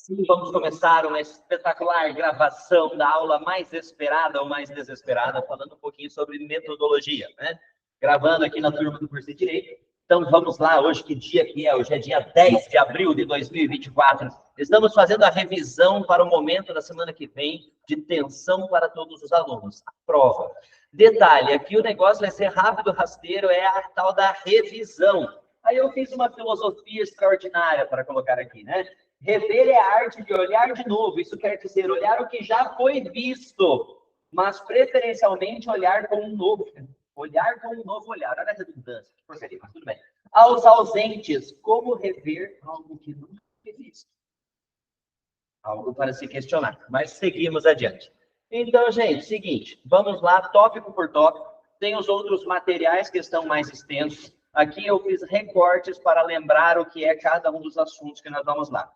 Sim, vamos começar uma espetacular gravação da aula mais esperada ou mais desesperada, falando um pouquinho sobre metodologia, né? Gravando aqui na turma do curso de Direito. Então, vamos lá, hoje que dia que é? Hoje é dia 10 de abril de 2024. Estamos fazendo a revisão para o momento da semana que vem de tensão para todos os alunos, a prova. Detalhe, aqui o negócio vai ser rápido, rasteiro, é a tal da revisão. Aí eu fiz uma filosofia extraordinária para colocar aqui, né? Rever é a arte de olhar de novo. Isso quer dizer olhar o que já foi visto, mas preferencialmente olhar com um novo. Olhar com um novo olhar. Olha a redundância, que porcaria, mas tudo bem. Aos ausentes, como rever algo que nunca foi visto? Algo para se questionar, mas seguimos adiante. Então, gente, seguinte, vamos lá, tópico por tópico. Tem os outros materiais que estão mais extensos. Aqui eu fiz recortes para lembrar o que é cada um dos assuntos que nós vamos lá.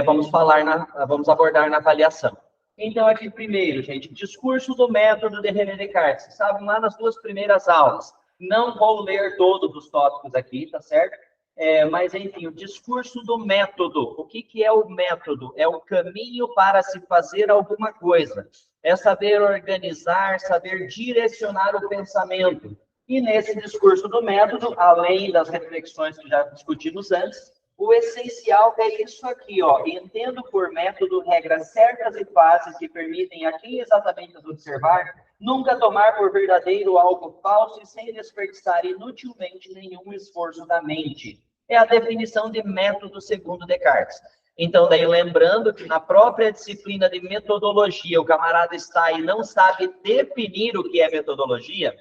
Vamos abordar na avaliação. Então, aqui primeiro, gente, discurso do método de René Descartes. Vocês sabem, lá nas duas primeiras aulas. Não vou ler todos os tópicos aqui, tá certo? Mas, enfim, o discurso do método. O que é o método? É o caminho para se fazer alguma coisa. É saber organizar, saber direcionar o pensamento. E nesse discurso do método, além das reflexões que já discutimos antes, o essencial é isso aqui, ó. Entendo por método regras certas e fáceis que permitem a quem exatamente as observar nunca tomar por verdadeiro algo falso e sem desperdiçar inutilmente nenhum esforço da mente. É a definição de método segundo Descartes. Então, daí lembrando que na própria disciplina de metodologia, o camarada está e não sabe definir o que é metodologia.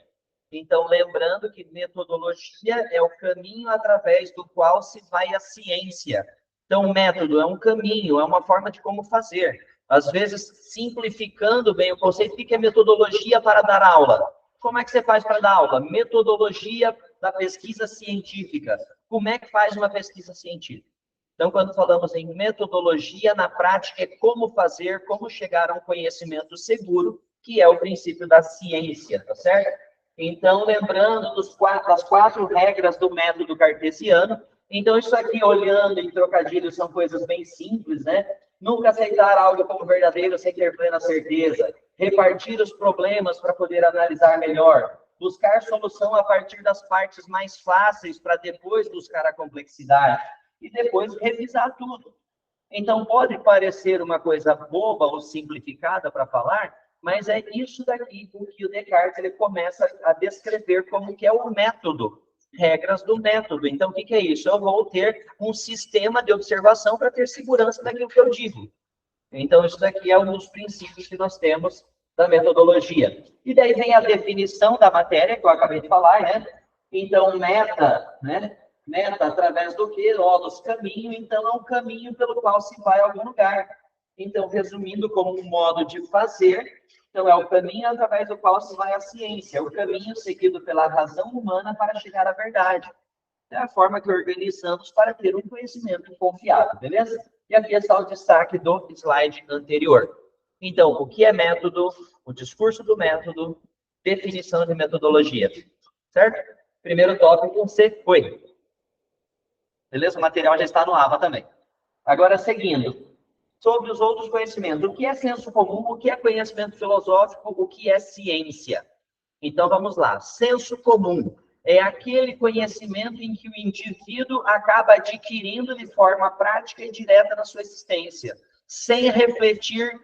Então, lembrando que metodologia é o caminho através do qual se vai a ciência. Então, o método é um caminho, é uma forma de como fazer. Às vezes, simplificando bem o conceito, o que é metodologia para dar aula? Como é que você faz para dar aula? Metodologia da pesquisa científica. Como é que faz uma pesquisa científica? Então, quando falamos em metodologia, na prática, é como fazer, como chegar a um conhecimento seguro, que é o princípio da ciência, tá certo? Então, lembrando das quatro regras do método cartesiano. Então, isso aqui, olhando em trocadilhos, são coisas bem simples, né? Nunca aceitar algo como verdadeiro sem ter plena certeza. Repartir os problemas para poder analisar melhor. Buscar solução a partir das partes mais fáceis para depois buscar a complexidade. E depois revisar tudo. Então, pode parecer uma coisa boba ou simplificada para falar, mas é isso daqui que o Descartes ele começa a descrever como que é o método, regras do método. Então, o que é isso? Eu vou ter um sistema de observação para ter segurança daquilo que eu digo. Então, isso daqui é um dos princípios que nós temos da metodologia. E daí vem a definição da matéria, que eu acabei de falar, né? Então, meta, né? Meta através do quê? Logos, caminho. Então, é um caminho pelo qual se vai a algum lugar. Então, resumindo como um modo de fazer, então é o caminho através do qual se vai a ciência, é o caminho seguido pela razão humana para chegar à verdade. É a forma que organizamos para ter um conhecimento confiável, beleza? E aqui está o destaque do slide anterior. Então, o que é método, o discurso do método, definição de metodologia, certo? Primeiro tópico, você foi. Beleza? O material já está no AVA também. Agora, seguindo. Sobre os outros conhecimentos. O que é senso comum? O que é conhecimento filosófico? O que é ciência? Então, vamos lá. Senso comum é aquele conhecimento em que o indivíduo acaba adquirindo de forma prática e direta na sua existência, sem refletir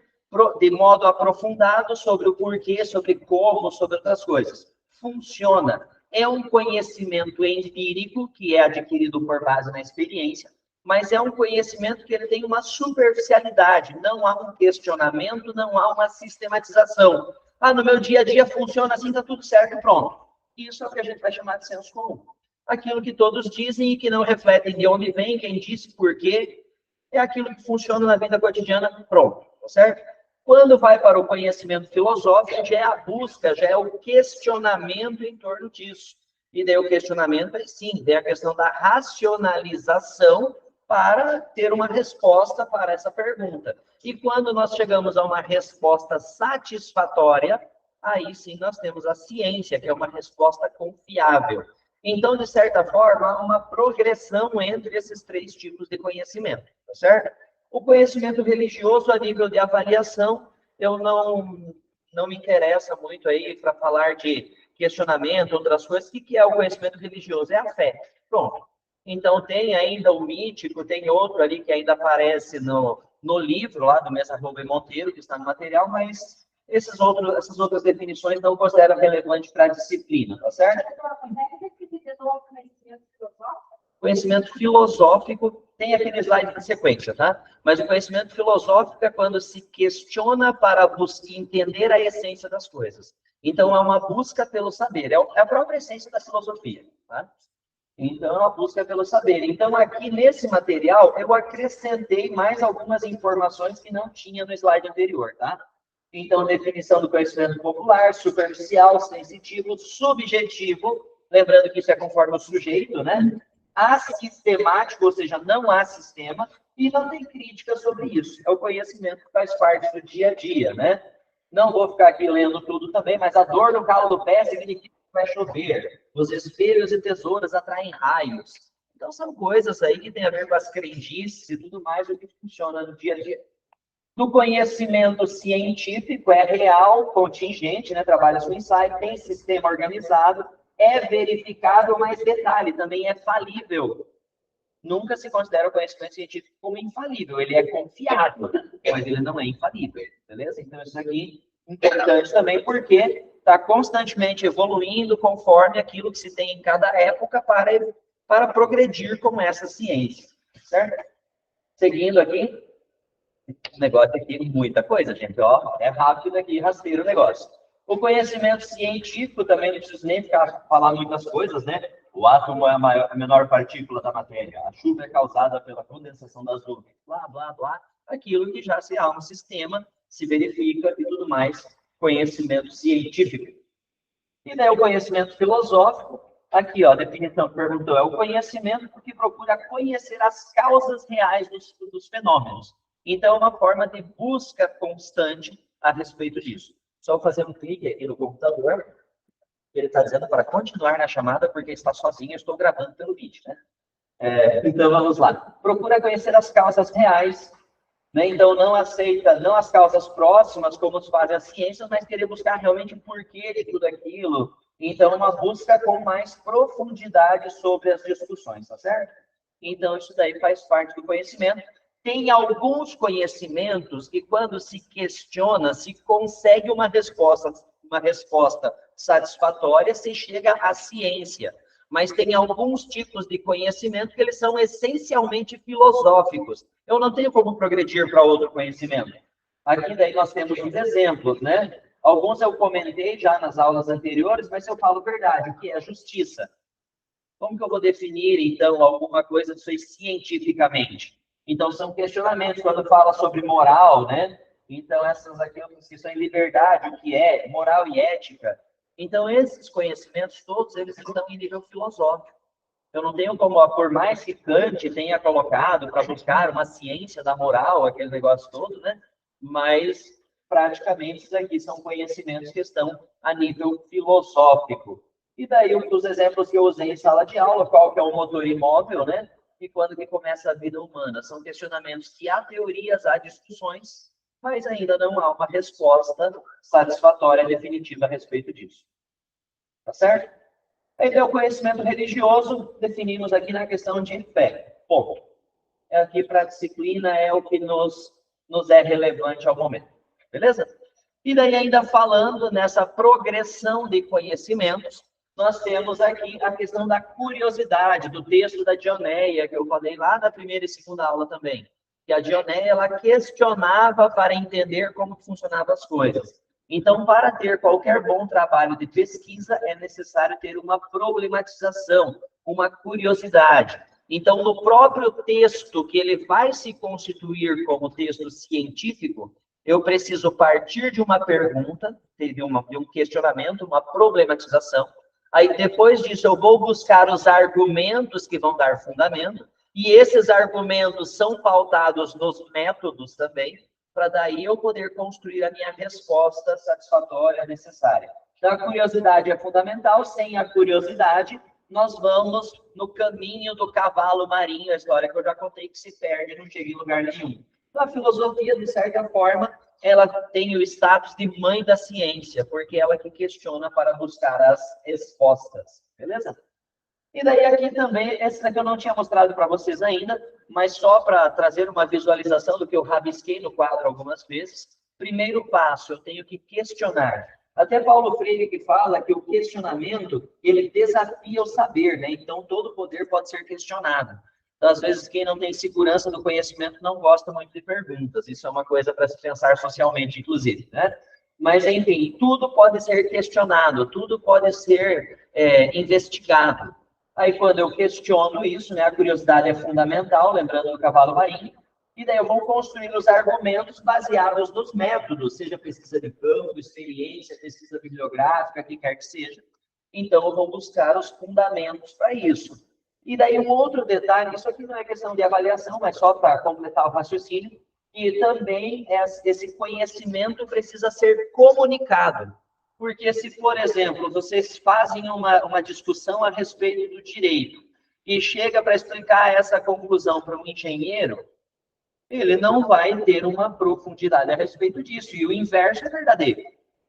de modo aprofundado sobre o porquê, sobre como, sobre outras coisas. Funciona. É um conhecimento empírico que é adquirido por base na experiência, mas é um conhecimento que ele tem uma superficialidade, não há um questionamento, não há uma sistematização. Ah, no meu dia a dia funciona assim, está tudo certo, pronto. Isso é o que a gente vai chamar de senso comum. Aquilo que todos dizem e que não refletem de onde vem, quem disse, por quê, é aquilo que funciona na vida cotidiana, pronto, tá certo? Quando vai para o conhecimento filosófico, já é a busca, já é o questionamento em torno disso. E daí o questionamento é sim, tem a questão da racionalização para ter uma resposta para essa pergunta. E quando nós chegamos a uma resposta satisfatória, aí sim nós temos a ciência, que é uma resposta confiável. Então, de certa forma, há uma progressão entre esses três tipos de conhecimento, tá certo? O conhecimento religioso a nível de avaliação, eu não me interessa muito aí para falar de questionamento, outras coisas. O que é o conhecimento religioso? É a fé. Pronto. Então, tem ainda o mítico, tem outro ali que ainda aparece no livro lá do Mestre Rubem Monteiro, que está no material, mas essas outras definições não considero relevante para a disciplina, tá certo? Conhecimento filosófico tem aquele slide na sequência, tá? Mas o conhecimento filosófico é quando se questiona para entender a essência das coisas. Então, é uma busca pelo saber, é a própria essência da filosofia, tá? Então, é uma busca pelo saber. Então, aqui nesse material, eu acrescentei mais algumas informações que não tinha no slide anterior, tá? Então, definição do conhecimento popular, superficial, sensitivo, subjetivo, lembrando que isso é conforme o sujeito, né? Assistemático, ou seja, não há sistema, e não tem crítica sobre isso. É o conhecimento que faz parte do dia a dia, né? Não vou ficar aqui lendo tudo também, mas a dor no calo do pé significa que vai chover. Os espelhos e tesouras atraem raios. Então, são coisas aí que têm a ver com as crendices e tudo mais, o que funciona no dia a dia. Do conhecimento científico, é real, contingente, né? Trabalha com ensaio, tem sistema organizado, é verificável, mas detalhe, também é falível. Nunca se considera o conhecimento científico como infalível, ele é confiável, mas ele não é infalível, beleza? Então, isso aqui é importante também, porque está constantemente evoluindo conforme aquilo que se tem em cada época para progredir com essa ciência, certo? Seguindo aqui, o negócio aqui, muita coisa, gente, ó, é rápido aqui, rasteiro o negócio. O conhecimento científico também, não preciso nem falar muitas coisas, né? O átomo é a menor partícula da matéria. A chuva é causada pela condensação das nuvens. Blá, blá, blá. Aquilo que já se há um sistema, se verifica e tudo mais. Conhecimento científico. E daí o conhecimento filosófico. Aqui, ó, a definição que perguntou. É o conhecimento que procura conhecer as causas reais dos fenômenos. Então, é uma forma de busca constante a respeito disso. Só fazer um clique aqui no computador. Ele está dizendo para continuar na chamada, porque está sozinho, eu estou gravando pelo Meet, né? Então, vamos lá. Procura conhecer as causas reais, né? Então, não aceita, não as causas próximas, como fazem as ciências, mas querer buscar realmente o porquê de tudo aquilo. Então, uma busca com mais profundidade sobre as discussões, tá certo? Então, isso daí faz parte do conhecimento. Tem alguns conhecimentos que, quando se questiona, se consegue uma resposta satisfatória, se chega à ciência. Mas tem alguns tipos de conhecimento que eles são essencialmente filosóficos. Eu não tenho como progredir para outro conhecimento. Aqui daí nós temos uns exemplos, né? Alguns eu comentei já nas aulas anteriores, mas se eu falo verdade, o que é justiça? Como que eu vou definir, então, alguma coisa disso aí cientificamente? Então, são questionamentos, quando fala sobre moral, né? Então, essas aqui eu preciso em liberdade, o que é moral e ética. Então, esses conhecimentos todos, eles estão em nível filosófico. Eu não tenho como, por mais que Kant tenha colocado para buscar uma ciência da moral, aquele negócio todo, né? Mas, praticamente, isso aqui são conhecimentos que estão a nível filosófico. E daí, um dos exemplos que eu usei em sala de aula, qual que é o motor imóvel, né? E quando que começa a vida humana? São questionamentos que há teorias, há discussões, mas ainda não há uma resposta satisfatória, definitiva a respeito disso. Tá certo? Então, o conhecimento religioso, definimos aqui na questão de fé. Bom, aqui para a disciplina é o que nos é relevante ao momento. Beleza? E daí, ainda falando nessa progressão de conhecimentos, nós temos aqui a questão da curiosidade, do texto da Dioneia, que eu falei lá na primeira e segunda aula também. Que a Dioneia, ela questionava para entender como funcionavam as coisas. Então, para ter qualquer bom trabalho de pesquisa, é necessário ter uma problematização, uma curiosidade. Então, no próprio texto, que ele vai se constituir como texto científico, eu preciso partir de uma pergunta, de um questionamento, uma problematização. Aí, depois disso, eu vou buscar os argumentos que vão dar fundamento, e esses argumentos são pautados nos métodos também, para daí eu poder construir a minha resposta satisfatória necessária. Então, a curiosidade é fundamental. Sem a curiosidade, nós vamos no caminho do cavalo marinho, a história que eu já contei, que se perde, não chega em lugar nenhum. A filosofia, de certa forma, ela tem o status de mãe da ciência, porque ela que questiona para buscar as respostas, beleza? E daí aqui também, essa daqui eu não tinha mostrado para vocês ainda, mas só para trazer uma visualização do que eu rabisquei no quadro algumas vezes. Primeiro passo, eu tenho que questionar. Até Paulo Freire que fala que o questionamento, ele desafia o saber, né? Então, todo poder pode ser questionado. Então, às vezes, quem não tem segurança do conhecimento não gosta muito de perguntas. Isso é uma coisa para se pensar socialmente, inclusive, né? Mas, enfim, tudo pode ser questionado, tudo pode ser investigado. Aí, quando eu questiono isso, né, a curiosidade é fundamental, lembrando do cavalo marinho, e daí eu vou construir os argumentos baseados nos métodos, seja pesquisa de campo, experiência, pesquisa bibliográfica, o que quer que seja. Então, eu vou buscar os fundamentos para isso. E daí, um outro detalhe, isso aqui não é questão de avaliação, mas só para completar o raciocínio, e também esse conhecimento precisa ser comunicado. Porque se, por exemplo, vocês fazem uma discussão a respeito do direito e chega para explicar essa conclusão para um engenheiro, ele não vai ter uma profundidade a respeito disso. E o inverso é verdadeiro.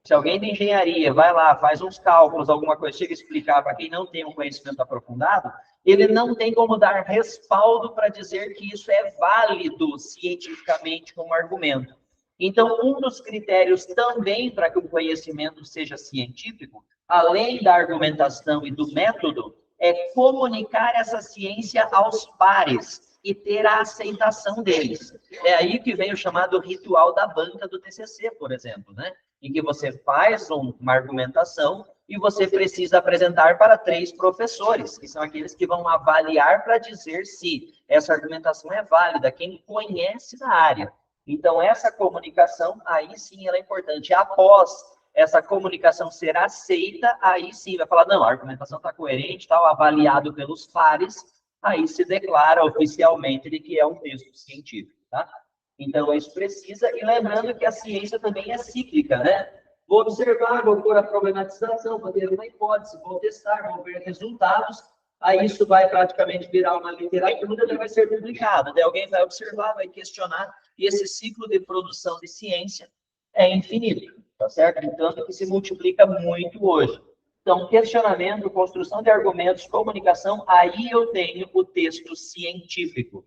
Se alguém de engenharia vai lá, faz uns cálculos, alguma coisa, chega a explicar para quem não tem um conhecimento aprofundado, ele não tem como dar respaldo para dizer que isso é válido cientificamente como argumento. Então, um dos critérios também para que o conhecimento seja científico, além da argumentação e do método, é comunicar essa ciência aos pares e ter a aceitação deles. É aí que vem o chamado ritual da banca do TCC, por exemplo, né? Em que você faz uma argumentação e você precisa apresentar para 3 professores, que são aqueles que vão avaliar para dizer se essa argumentação é válida, quem conhece da área. Então, essa comunicação, aí sim, ela é importante. Após essa comunicação ser aceita, aí sim vai falar, não, a argumentação está coerente, está avaliado pelos pares, aí se declara oficialmente de que é um texto científico, tá? Então, isso precisa, e lembrando que a ciência também é cíclica, né? Vou observar, vou pôr a problematização, vou ter uma hipótese, vou testar, vou ver resultados, aí isso vai praticamente virar uma literatura e vai ser publicado. Daí alguém vai observar, vai questionar, e esse ciclo de produção de ciência é infinito, tá certo? Tanto que se multiplica muito hoje. Então, questionamento, construção de argumentos, comunicação, aí eu tenho o texto científico.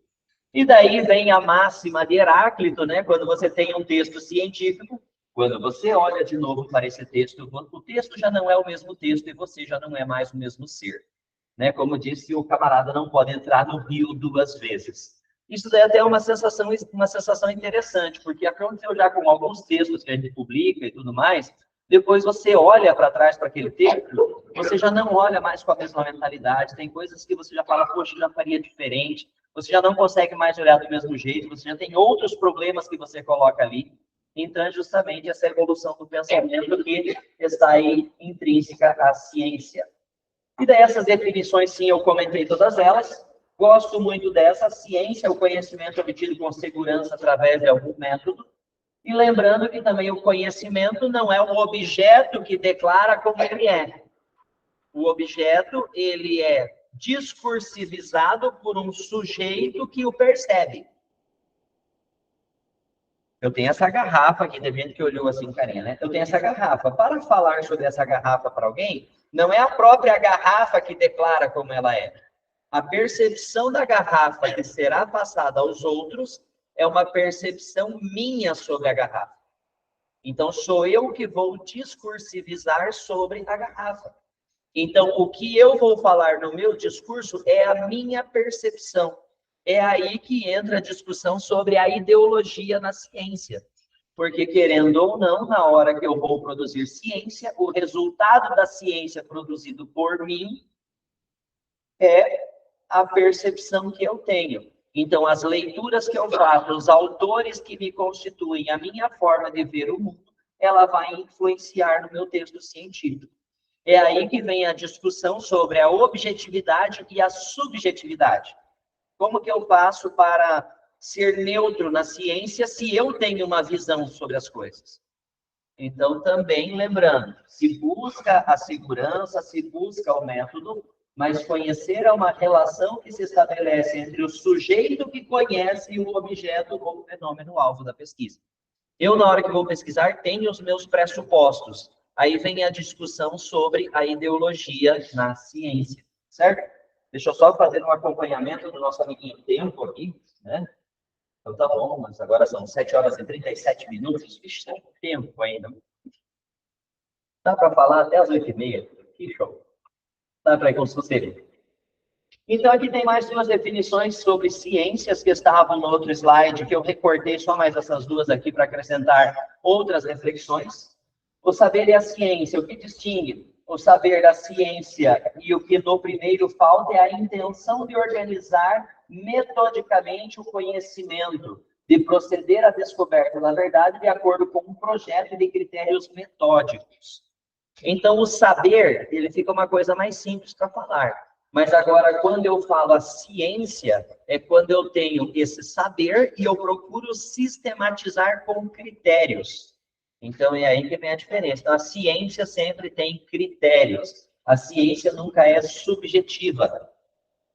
E daí vem a máxima de Heráclito, né? Quando você tem um texto científico, quando você olha de novo para esse texto, o texto já não é o mesmo texto e você já não é mais o mesmo ser. Né? Como disse, o camarada não pode entrar no rio 2 vezes. Isso daí até é uma sensação interessante, porque aconteceu já com alguns textos que a gente publica e tudo mais, depois você olha para trás para aquele texto, você já não olha mais com a mesma mentalidade, tem coisas que você já fala, poxa, já faria diferente, você já não consegue mais olhar do mesmo jeito, você já tem outros problemas que você coloca ali. Então, é justamente essa evolução do pensamento que está aí intrínseca à ciência. E dessas definições, sim, eu comentei todas elas. Gosto muito dessa ciência, o conhecimento obtido com segurança através de algum método. E lembrando que também o conhecimento não é um objeto que declara como ele é. O objeto, ele é discursivizado por um sujeito que o percebe. Eu tenho essa garrafa aqui, tem gente que olhou assim, carinha, né? Eu tenho essa garrafa. Para falar sobre essa garrafa para alguém, não é a própria garrafa que declara como ela é. A percepção da garrafa que será passada aos outros é uma percepção minha sobre a garrafa. Então, sou eu que vou discursivizar sobre a garrafa. Então, o que eu vou falar no meu discurso é a minha percepção. É aí que entra a discussão sobre a ideologia na ciência. Porque, querendo ou não, na hora que eu vou produzir ciência, o resultado da ciência produzido por mim é a percepção que eu tenho. Então, as leituras que eu faço, os autores que me constituem, a minha forma de ver o mundo, ela vai influenciar no meu texto científico. É aí que vem a discussão sobre a objetividade e a subjetividade. Como que eu faço para ser neutro na ciência se eu tenho uma visão sobre as coisas? Então, também lembrando, se busca a segurança, se busca o método, mas conhecer é uma relação que se estabelece entre o sujeito que conhece e o objeto ou fenômeno alvo da pesquisa. Eu, na hora que vou pesquisar, tenho os meus pressupostos. Aí vem a discussão sobre a ideologia na ciência, certo? Deixa eu só fazer um acompanhamento do nosso amiguinho tempo aqui, né? Então tá bom, mas agora são 7 horas e 37 minutos. Vixe, tem tempo ainda. Dá para falar até as 8h30. Que show. Dá para ir com sossego. Então, aqui tem mais duas definições sobre ciências que estavam no outro slide, que eu recortei só mais essas duas aqui para acrescentar outras reflexões. O saber e a ciência, o que distingue o saber da ciência e o que no primeiro falta é a intenção de organizar metodicamente o conhecimento, de proceder à descoberta da verdade de acordo com um projeto de critérios metódicos. Então, o saber, ele fica uma coisa mais simples para falar. Mas agora, quando eu falo a ciência, é quando eu tenho esse saber e eu procuro sistematizar com critérios. Então, é aí que vem a diferença. Então, a ciência sempre tem critérios. A ciência nunca é subjetiva.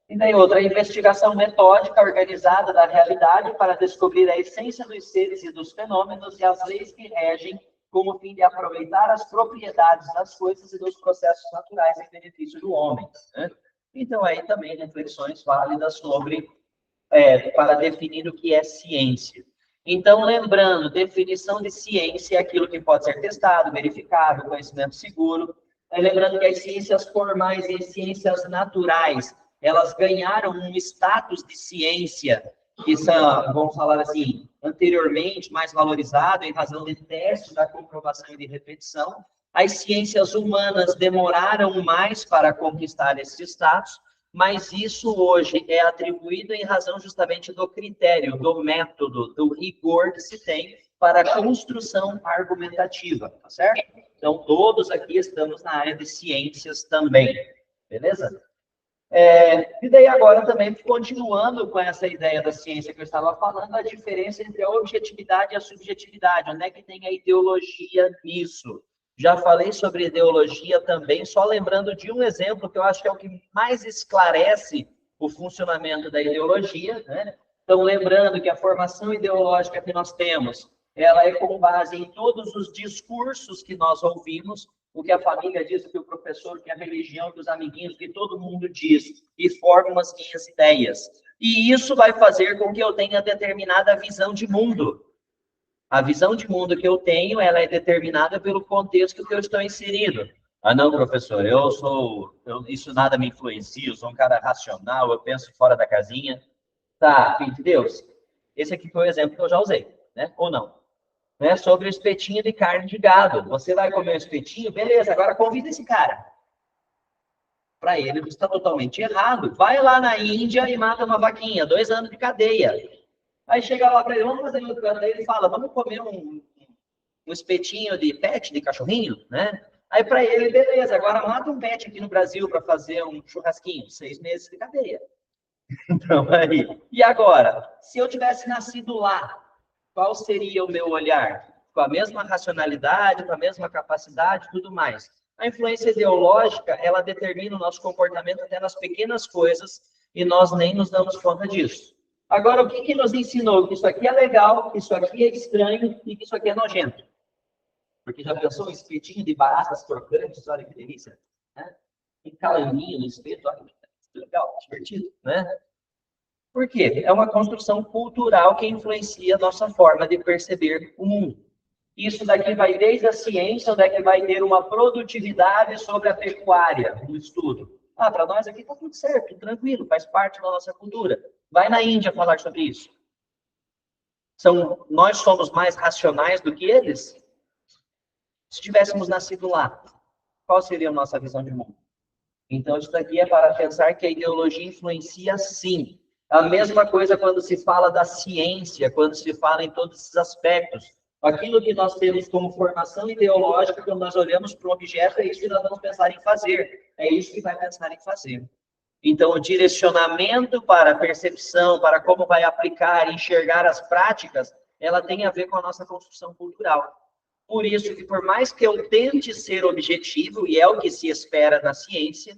E daí outra, a investigação metódica organizada da realidade para descobrir a essência dos seres e dos fenômenos e as leis que regem com o fim de aproveitar as propriedades das coisas e dos processos naturais em benefício do homem, né? Então, aí também reflexões válidas sobre, para definir o que é ciência. Então, lembrando, definição de ciência é aquilo que pode ser testado, verificado, conhecimento seguro. Lembrando que as ciências formais e as ciências naturais, elas ganharam um status de ciência, que são, vamos falar assim, anteriormente mais valorizado em razão de testes da comprovação e de repetição. As ciências humanas demoraram mais para conquistar esse status, mas isso hoje é atribuído em razão justamente do critério, do método, do rigor que se tem para a construção argumentativa, tá certo? Então, todos aqui estamos na área de ciências também, beleza? E daí agora também, continuando com essa ideia da ciência que eu estava falando, a diferença entre a objetividade e a subjetividade, onde é que tem a ideologia nisso? Já falei sobre ideologia também, só lembrando de um exemplo que eu acho que é o que mais esclarece o funcionamento da ideologia, né? Então, lembrando que a formação ideológica que nós temos, ela é com base em todos os discursos que nós ouvimos, o que a família diz, o que o professor, o que a religião, o que os amiguinhos, o que todo mundo diz, e formam as minhas ideias. E isso vai fazer com que eu tenha determinada visão de mundo. A visão de mundo que eu tenho, ela é determinada pelo contexto que eu estou inserido. Ah, não, professor, isso nada me influencia, eu sou um cara racional, eu penso fora da casinha. Tá, filho de Deus. Esse aqui foi o exemplo que eu já usei, né? Ou não? Né? Sobre o espetinho de carne de gado. Você vai comer um espetinho, beleza, agora convida esse cara. Para ele, isso está totalmente errado. Vai lá na Índia e mata uma vaquinha, 2 anos de cadeia. Aí chega lá para ele, vamos fazer outro canto. Aí ele fala, vamos comer um espetinho de pet, de cachorrinho, né? Aí para ele, beleza, agora mata um pet aqui no Brasil para fazer um churrasquinho, 6 meses de cadeia. Então, aí. E agora, se eu tivesse nascido lá, qual seria o meu olhar? Com a mesma racionalidade, com a mesma capacidade, tudo mais. A influência ideológica, ela determina o nosso comportamento até nas pequenas coisas e nós nem nos damos conta disso. Agora, o que nos ensinou? Que isso aqui é legal, que isso aqui é estranho e que isso aqui é nojento. Porque já pensou um espetinho de baratas crocantes? Olha que delícia. Né? Um calanguinho no espeto, olha que legal, divertido, né? Por quê? É uma construção cultural que influencia a nossa forma de perceber o mundo. Isso daqui vai desde a ciência, onde é que vai ter uma produtividade sobre a pecuária, no estudo. Ah, para nós aqui está tudo certo, tudo tranquilo, faz parte da nossa cultura. Vai na Índia falar sobre isso. Nós somos mais racionais do que eles? Se tivéssemos nascido lá, qual seria a nossa visão de mundo? Então, isso daqui é para pensar que a ideologia influencia sim. A mesma coisa quando se fala da ciência, quando se fala em todos esses aspectos. Aquilo que nós temos como formação ideológica, quando nós olhamos para um objeto, é isso que nós vamos pensar em fazer. É isso que vai pensar em fazer. Então, o direcionamento para a percepção, para como vai aplicar, enxergar as práticas, ela tem a ver com a nossa construção cultural. Por isso que, por mais que eu tente ser objetivo, e é o que se espera da ciência,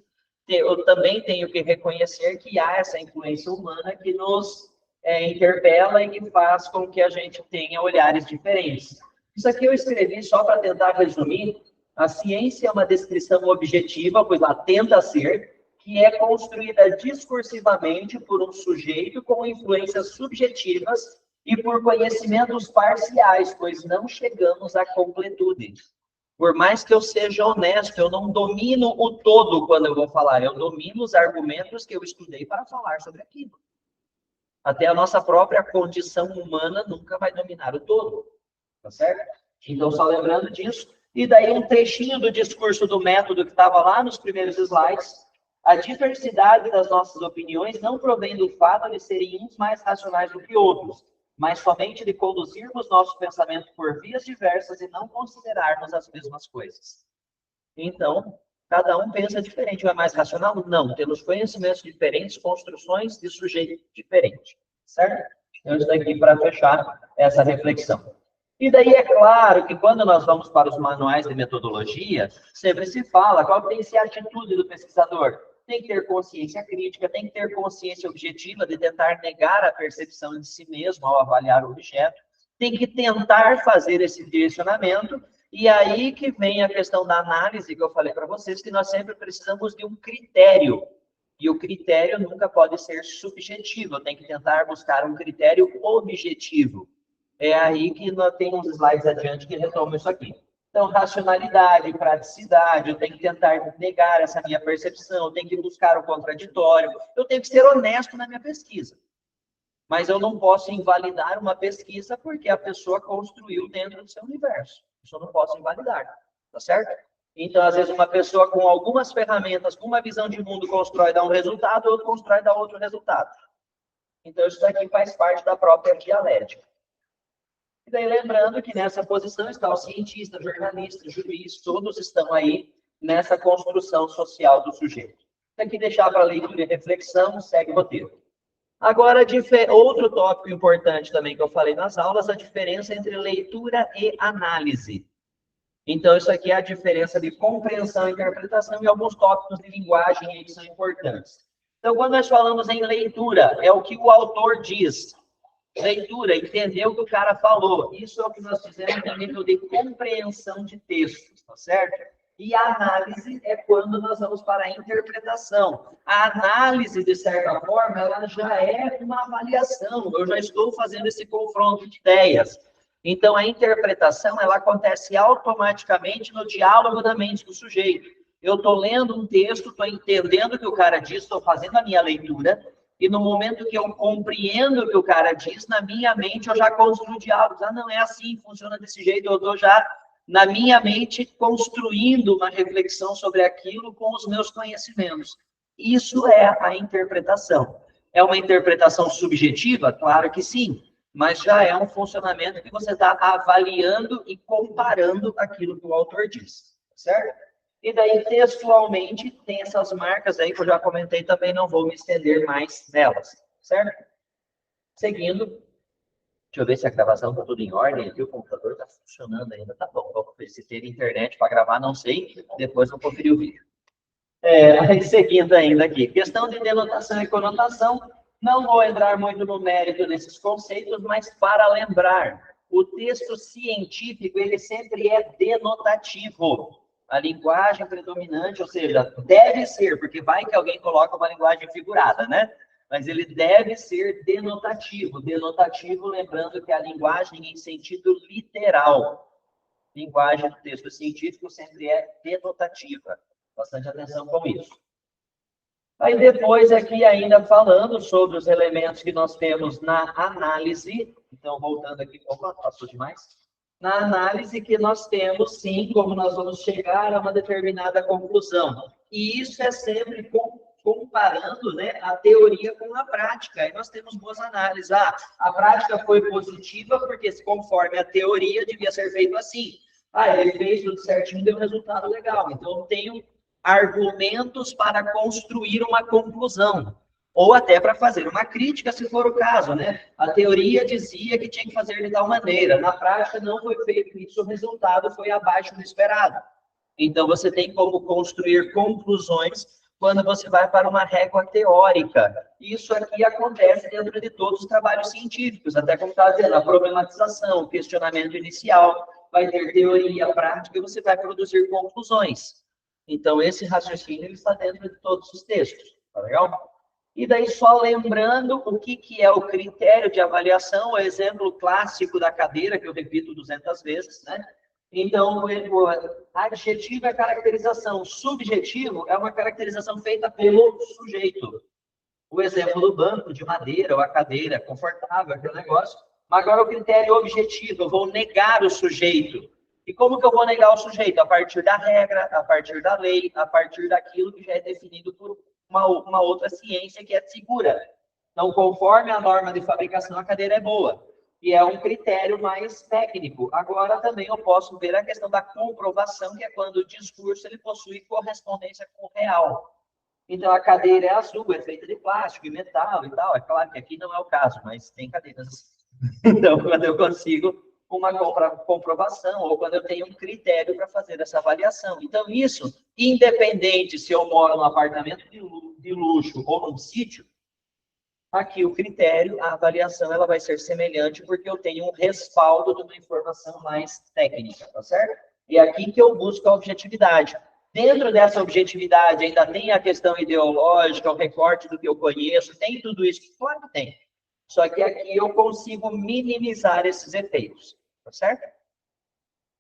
eu também tenho que reconhecer que há essa influência humana que nos interpela e que faz com que a gente tenha olhares diferentes. Isso aqui eu escrevi só para tentar resumir. A ciência é uma descrição objetiva, pois ela tenta ser, que é construída discursivamente por um sujeito com influências subjetivas e por conhecimentos parciais, pois não chegamos à completude. Por mais que eu seja honesto, eu não domino o todo quando eu vou falar, eu domino os argumentos que eu estudei para falar sobre aquilo. Até a nossa própria condição humana nunca vai dominar o todo, tá certo? Então, só lembrando disso. E daí um trechinho do discurso do método que estava lá nos primeiros slides. A diversidade das nossas opiniões não provém do fato de serem uns mais racionais do que outros, mas somente de conduzirmos nosso pensamento por vias diversas e não considerarmos as mesmas coisas. Então, cada um pensa diferente. Ou é mais racional? Não. Temos conhecimentos diferentes, construções de sujeito diferente. Certo? Então, isso daqui para fechar essa reflexão. E daí é claro que quando nós vamos para os manuais de metodologia, sempre se fala qual tem que ser a atitude do pesquisador. Tem que ter consciência crítica, tem que ter consciência objetiva de tentar negar a percepção de si mesmo ao avaliar o objeto, tem que tentar fazer esse direcionamento, e aí que vem a questão da análise que eu falei para vocês, que nós sempre precisamos de um critério, e o critério nunca pode ser subjetivo, tem que tentar buscar um critério objetivo. É aí que nós temos uns slides adiante que retomam isso aqui. Então, racionalidade, praticidade, eu tenho que tentar negar essa minha percepção, eu tenho que buscar o contraditório, eu tenho que ser honesto na minha pesquisa. Mas eu não posso invalidar uma pesquisa porque a pessoa construiu dentro do seu universo. Isso eu não posso invalidar, tá certo? Então, às vezes, uma pessoa com algumas ferramentas, com uma visão de mundo, constrói dar um resultado, outro constrói dar outro resultado. Então, isso daqui faz parte da própria dialética. E daí, lembrando que nessa posição está o cientista, jornalista, juiz, todos estão aí nessa construção social do sujeito. Tem que deixar para leitura e reflexão, segue o roteiro. Agora, outro tópico importante também que eu falei nas aulas, a diferença entre leitura e análise. Então, isso aqui é a diferença de compreensão e interpretação e alguns tópicos de linguagem aí que são importantes. Então, quando nós falamos em leitura, é o que o autor diz. Leitura, entender o que o cara falou. Isso é o que nós fizemos no nível de compreensão de textos, tá certo? E a análise é quando nós vamos para a interpretação. A análise, de certa forma, ela já é uma avaliação. Eu já estou fazendo esse confronto de ideias. Então, a interpretação, ela acontece automaticamente no diálogo da mente do sujeito. Eu estou lendo um texto, estou entendendo o que o cara diz, estou fazendo a minha leitura, e no momento que eu compreendo o que o cara diz, na minha mente eu já construo diálogos. Ah, não é assim, funciona desse jeito, eu estou já, na minha mente, construindo uma reflexão sobre aquilo com os meus conhecimentos. Isso é a interpretação. É uma interpretação subjetiva? Claro que sim, mas já é um funcionamento que você está avaliando e comparando aquilo que o autor diz, certo? E daí, textualmente, tem essas marcas aí que eu já comentei também, não vou me estender mais nelas, certo? Seguindo, deixa eu ver se a gravação está tudo em ordem aqui, o computador está funcionando ainda, tá bom. Se ter internet para gravar, não sei, depois vou conferir o vídeo. Aí, seguindo ainda aqui, questão de denotação e conotação, não vou entrar muito no mérito desses conceitos, mas para lembrar, o texto científico, ele sempre é denotativo. A linguagem predominante, ou seja, deve ser, porque vai que alguém coloca uma linguagem figurada, né? Mas ele deve ser denotativo. Denotativo, lembrando que a linguagem em sentido literal. Linguagem do texto científico sempre é denotativa. Bastante atenção com isso. Aí depois aqui ainda falando sobre os elementos que nós temos na análise. Então, voltando aqui, opa, passou demais. Na análise que nós temos, sim, como nós vamos chegar a uma determinada conclusão. E isso é sempre comparando, né, a teoria com a prática. Aí nós temos boas análises. Ah, a prática foi positiva porque, conforme a teoria, devia ser feito assim. Ah, ele fez tudo certinho, deu um resultado legal. Então, eu tenho argumentos para construir uma conclusão. Ou até para fazer uma crítica, se for o caso, né? A teoria dizia que tinha que fazer de tal maneira. Na prática, não foi feito isso, o resultado foi abaixo do esperado. Então, você tem como construir conclusões quando você vai para uma régua teórica. Isso aqui acontece dentro de todos os trabalhos científicos, até como está dizendo, a problematização, o questionamento inicial, vai ter teoria, prática, e você vai produzir conclusões. Então, esse raciocínio ele está dentro de todos os textos, tá legal? E daí, só lembrando o que é o critério de avaliação, o exemplo clássico da cadeira, que eu repito 200 vezes, né? Então, o adjetivo é caracterização, subjetivo é uma caracterização feita pelo sujeito. O exemplo do banco de madeira, ou a cadeira confortável, aquele negócio. Mas agora o critério objetivo, eu vou negar o sujeito. E como que eu vou negar o sujeito? A partir da regra, a partir da lei, a partir daquilo que já é definido por uma outra ciência que é segura. Então, conforme a norma de fabricação, a cadeira é boa. E é um critério mais técnico. Agora, também eu posso ver a questão da comprovação, que é quando o discurso ele possui correspondência com o real. Então, a cadeira é azul, é feita de plástico e metal e tal. É claro que aqui não é o caso, mas tem cadeiras. Então, quando eu consigo uma comprovação ou quando eu tenho um critério para fazer essa avaliação. Então, isso, independente se eu moro num apartamento de luxo ou num sítio, aqui o critério, a avaliação, ela vai ser semelhante porque eu tenho um respaldo de uma informação mais técnica, tá certo? E é aqui que eu busco a objetividade. Dentro dessa objetividade ainda tem a questão ideológica, o recorte do que eu conheço, tem tudo isso? Claro que tem. Só que aqui eu consigo minimizar esses efeitos, tá certo?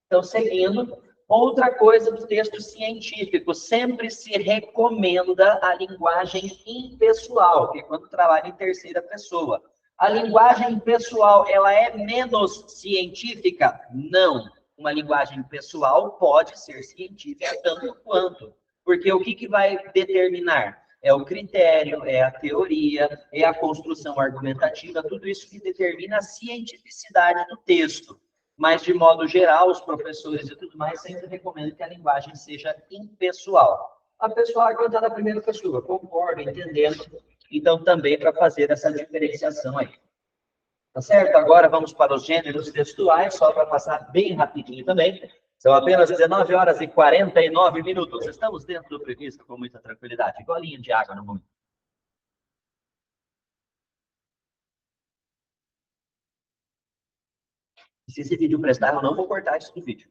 Então, seguindo, outra coisa do texto científico, sempre se recomenda a linguagem impessoal, que é quando trabalha em terceira pessoa. A linguagem impessoal, ela é menos científica? Não. Uma linguagem pessoal pode ser científica tanto quanto. Porque o que vai determinar? É o critério, é a teoria, é a construção argumentativa, tudo isso que determina a cientificidade do texto. Mas, de modo geral, os professores e tudo mais sempre recomendam que a linguagem seja impessoal. A pessoa quando está na primeira pessoa, concordo, entendendo. Então, também para fazer essa diferenciação aí. Tá certo? Agora vamos para os gêneros textuais, só para passar bem rapidinho também. São apenas 19 horas e 49 minutos. Estamos dentro do previsto com muita tranquilidade. Golinho de água no momento. Se esse vídeo prestar, eu não vou cortar isso do vídeo.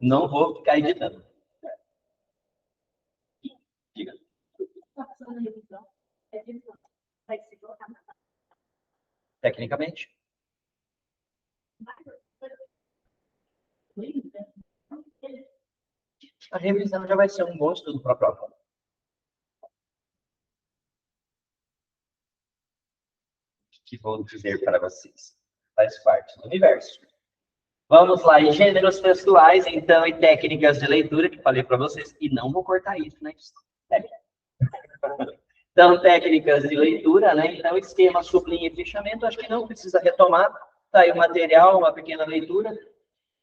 Não vou ficar editando. Diga. Tecnicamente. A revisão já vai ser um bom estudo para a prova. Que vou dizer para vocês. Faz parte do universo. Vamos lá, em gêneros textuais, então, e técnicas de leitura, que falei para vocês, e não vou cortar isso, né? Então, técnicas de leitura, né? Então, esquema, sublinha e fichamento, acho que não precisa retomar. Tá aí o material, uma pequena leitura.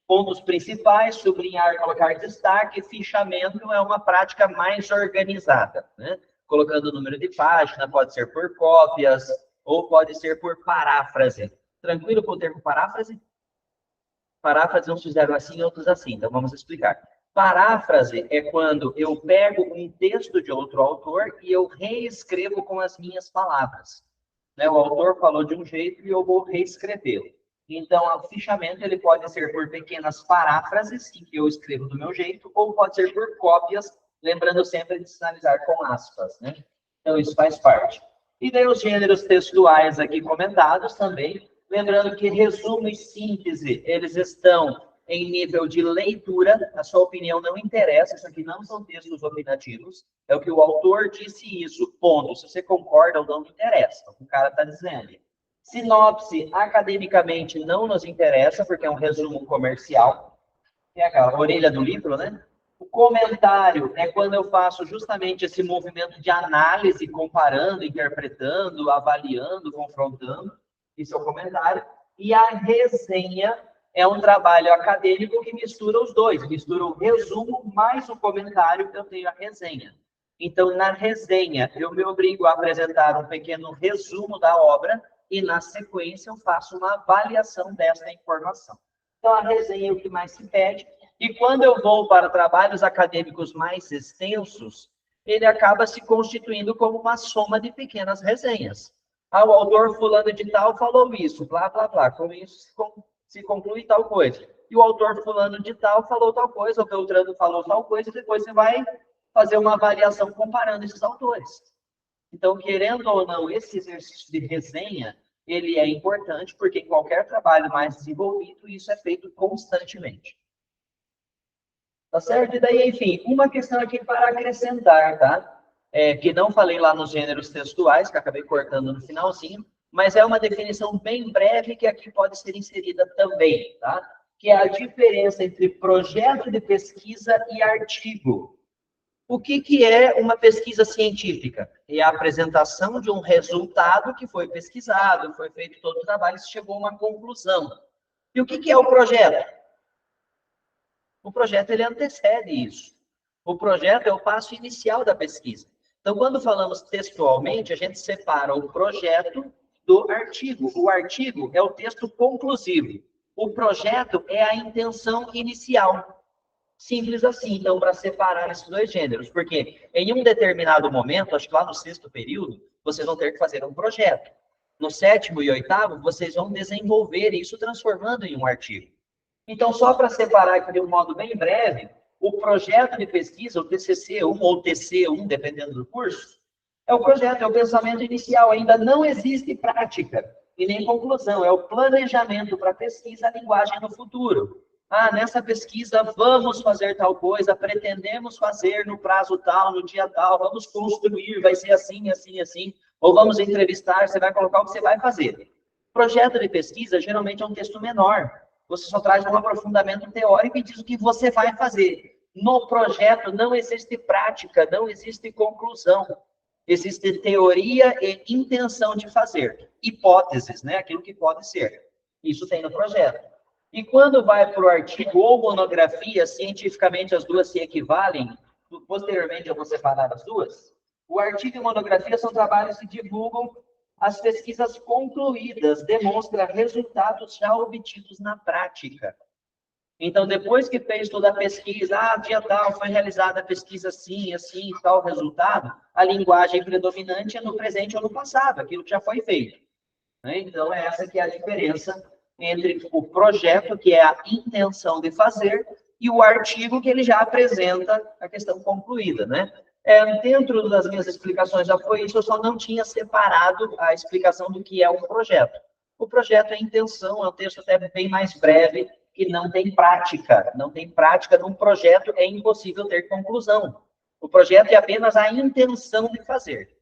Pontos principais, sublinhar, colocar destaque, fichamento é uma prática mais organizada, né? Colocando o número de página, pode ser por cópias, ou pode ser por paráfrase. Tranquilo com o termo paráfrase? Paráfrase uns fizeram assim, outros assim, então vamos explicar. Paráfrase é quando eu pego um texto de outro autor e eu reescrevo com as minhas palavras. Né? O autor falou de um jeito e eu vou reescrevê-lo. Então, o fichamento ele pode ser por pequenas paráfrases, em que eu escrevo do meu jeito, ou pode ser por cópias, lembrando sempre de sinalizar com aspas. Né? Então, isso faz parte. E daí os gêneros textuais aqui comentados também, lembrando que resumo e síntese, eles estão em nível de leitura, a sua opinião não interessa, isso aqui não são textos opinativos, é o que o autor disse isso, ponto. Se você concorda ou não, não interessa, o cara está dizendo. Sinopse, academicamente, não nos interessa, porque é um resumo comercial, é aquela orelha do livro, né? O comentário é quando eu faço justamente esse movimento de análise, comparando, interpretando, avaliando, confrontando. Isso é o comentário. E a resenha é um trabalho acadêmico que mistura os dois. Mistura o resumo mais o comentário, eu tenho a resenha. Então, na resenha, eu me obrigo a apresentar um pequeno resumo da obra e, na sequência, eu faço uma avaliação dessa informação. Então, a resenha é o que mais se pede. E quando eu vou para trabalhos acadêmicos mais extensos, ele acaba se constituindo como uma soma de pequenas resenhas. Ah, o autor fulano de tal falou isso, blá, blá, blá. Com isso se conclui tal coisa. E o autor fulano de tal falou tal coisa, o Beltrano falou tal coisa, e depois você vai fazer uma avaliação comparando esses autores. Então, querendo ou não, esse exercício de resenha, ele é importante, porque em qualquer trabalho mais desenvolvido, isso é feito constantemente. Tá certo? E daí, enfim, uma questão aqui para acrescentar, tá? Que não falei lá nos gêneros textuais, que acabei cortando no finalzinho, mas é uma definição bem breve que aqui pode ser inserida também, tá? Que é a diferença entre projeto de pesquisa e artigo. O que é uma pesquisa científica? É a apresentação de um resultado que foi pesquisado, foi feito todo o trabalho, e chegou a uma conclusão. E o que é o projeto? O projeto, ele antecede isso. O projeto é o passo inicial da pesquisa. Então, quando falamos textualmente, a gente separa o projeto do artigo. O artigo é o texto conclusivo. O projeto é a intenção inicial. Simples assim, então, para separar esses dois gêneros. Porque em um determinado momento, acho que lá no 6º período, vocês vão ter que fazer um projeto. No 7º e 8º, vocês vão desenvolver isso transformando em um artigo. Então, só para separar aqui de um modo bem breve, o projeto de pesquisa, o TCC1 ou TC1, dependendo do curso, é o projeto, é o pensamento inicial. Ainda não existe prática e nem conclusão. É o planejamento para pesquisa, a linguagem no futuro. Ah, nessa pesquisa vamos fazer tal coisa, pretendemos fazer no prazo tal, no dia tal, vamos construir, vai ser assim, assim, assim, ou vamos entrevistar, você vai colocar o que você vai fazer. Projeto de pesquisa geralmente é um texto menor. Você só traz um aprofundamento teórico e diz o que você vai fazer. No projeto não existe prática, não existe conclusão. Existe teoria e intenção de fazer. Hipóteses, né? Aquilo que pode ser. Isso tem no projeto. E quando vai para o artigo ou monografia, cientificamente as duas se equivalem, posteriormente eu vou separar as duas. O artigo e monografia são trabalhos que divulgam as pesquisas concluídas, demonstra resultados já obtidos na prática. Então, depois que fez toda a pesquisa, dia tal, foi realizada a pesquisa assim, assim, tal resultado, a linguagem predominante é no presente ou no passado, aquilo que já foi feito. Então, essa que é a diferença entre o projeto, que é a intenção de fazer, e o artigo, que ele já apresenta a questão concluída, né? Dentro das minhas explicações já foi isso, eu só não tinha separado a explicação do que é um projeto. O projeto é intenção, é um texto até bem mais breve, que não tem prática. Não tem prática num projeto, é impossível ter conclusão. O projeto é apenas a intenção de fazer.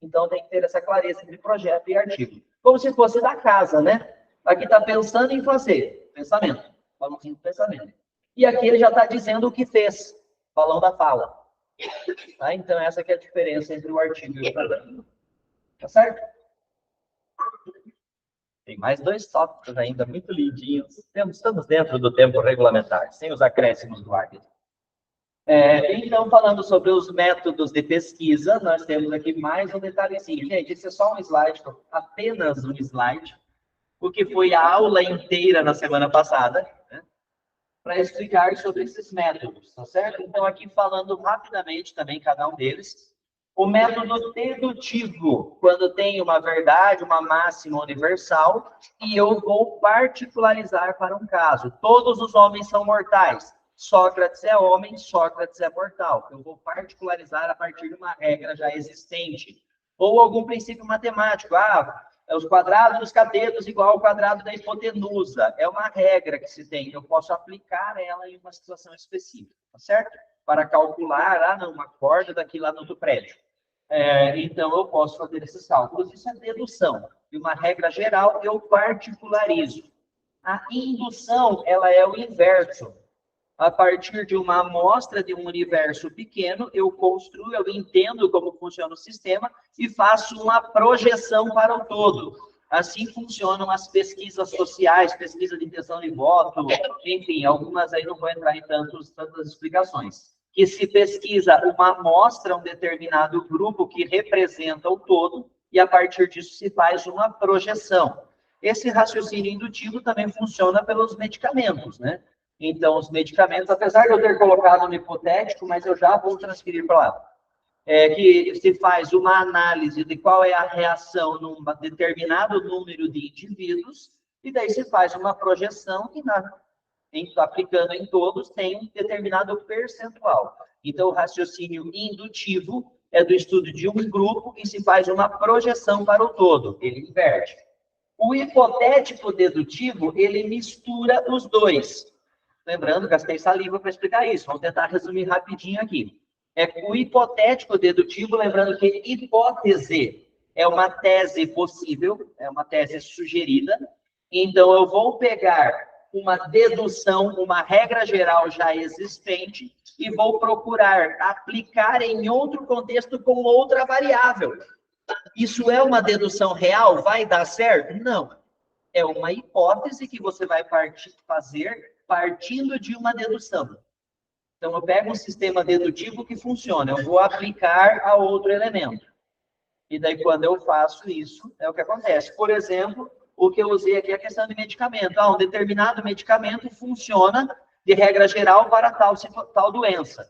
Então, tem que ter essa clareza entre projeto e artigo. Como se fosse da casa, né? Aqui está pensando em fazer, pensamento, balãozinho do pensamento. E aqui ele já está dizendo o que fez, balão da fala. Tá? Então, essa que é a diferença entre o artigo e o projeto. Tá certo? Tem mais 2 tópicos ainda muito lindinhos. Estamos dentro do tempo regulamentar, sem os acréscimos do árbitro. Então, falando sobre os métodos de pesquisa, nós temos aqui mais um detalhezinho. Gente, esse é só um slide, apenas um slide, o que foi a aula inteira na semana passada, né, para explicar sobre esses métodos, tá certo? Então, aqui falando rapidamente também cada um deles. O método dedutivo, quando tem uma verdade, uma máxima universal, e eu vou particularizar para um caso. Todos os homens são mortais. Sócrates é homem, Sócrates é mortal. Eu vou particularizar a partir de uma regra já existente. Ou algum princípio matemático. Os quadrados dos catetos igual ao quadrado da hipotenusa. É uma regra que se tem. Eu posso aplicar ela em uma situação específica, tá certo? Para calcular, uma corda daqui lá no outro prédio. Então, eu posso fazer esses cálculos. Isso é dedução. De uma regra geral, eu particularizo. A indução, ela é o inverso. A partir de uma amostra de um universo pequeno, eu construo, eu entendo como funciona o sistema e faço uma projeção para o todo. Assim funcionam as pesquisas sociais, pesquisa de intenção de voto, enfim, algumas aí não vou entrar em tantas explicações. Que se pesquisa uma amostra, um determinado grupo que representa o todo, e a partir disso se faz uma projeção. Esse raciocínio indutivo também funciona pelos medicamentos, né? Então, os medicamentos, apesar de eu ter colocado no hipotético, mas eu já vou transferir para lá. que se faz uma análise de qual é a reação num determinado número de indivíduos, e daí se faz uma projeção que, aplicando em todos, tem um determinado percentual. Então, o raciocínio indutivo é do estudo de um grupo e se faz uma projeção para o todo, ele inverte. O hipotético dedutivo, ele mistura os dois. Lembrando, gastei saliva para explicar isso, vamos tentar resumir rapidinho aqui. O hipotético dedutivo, lembrando que hipótese é uma tese possível, é uma tese sugerida. Então, eu vou pegar uma dedução, uma regra geral já existente, e vou procurar aplicar em outro contexto com outra variável. Isso é uma dedução real? Vai dar certo? Não. É uma hipótese que você vai fazer partindo de uma dedução. Então, eu pego um sistema dedutivo que funciona, eu vou aplicar a outro elemento. E daí, quando eu faço isso, é o que acontece. Por exemplo, o que eu usei aqui é a questão de medicamento. Um determinado medicamento funciona, de regra geral, para tal doença.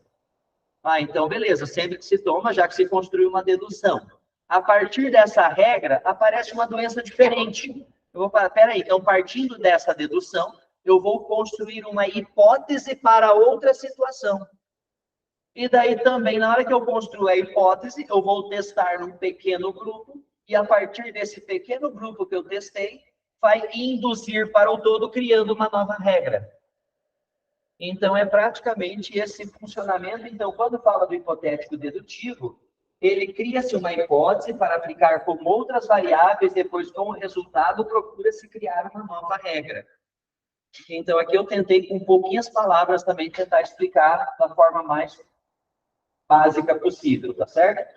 Então, beleza, sempre que se toma, já que se construiu uma dedução. A partir dessa regra, aparece uma doença diferente. Eu vou falar, peraí, então, partindo dessa dedução, eu vou construir uma hipótese para outra situação. E daí também, na hora que eu construo a hipótese, eu vou testar num pequeno grupo, e a partir desse pequeno grupo que eu testei, vai induzir para o todo, criando uma nova regra. Então, é praticamente esse funcionamento. Então, quando fala do hipotético dedutivo, ele cria-se uma hipótese para aplicar com outras variáveis, depois, com o resultado, procura-se criar uma nova regra. Então, aqui eu tentei, com pouquinhas palavras, também tentar explicar da forma mais básica possível, tá certo?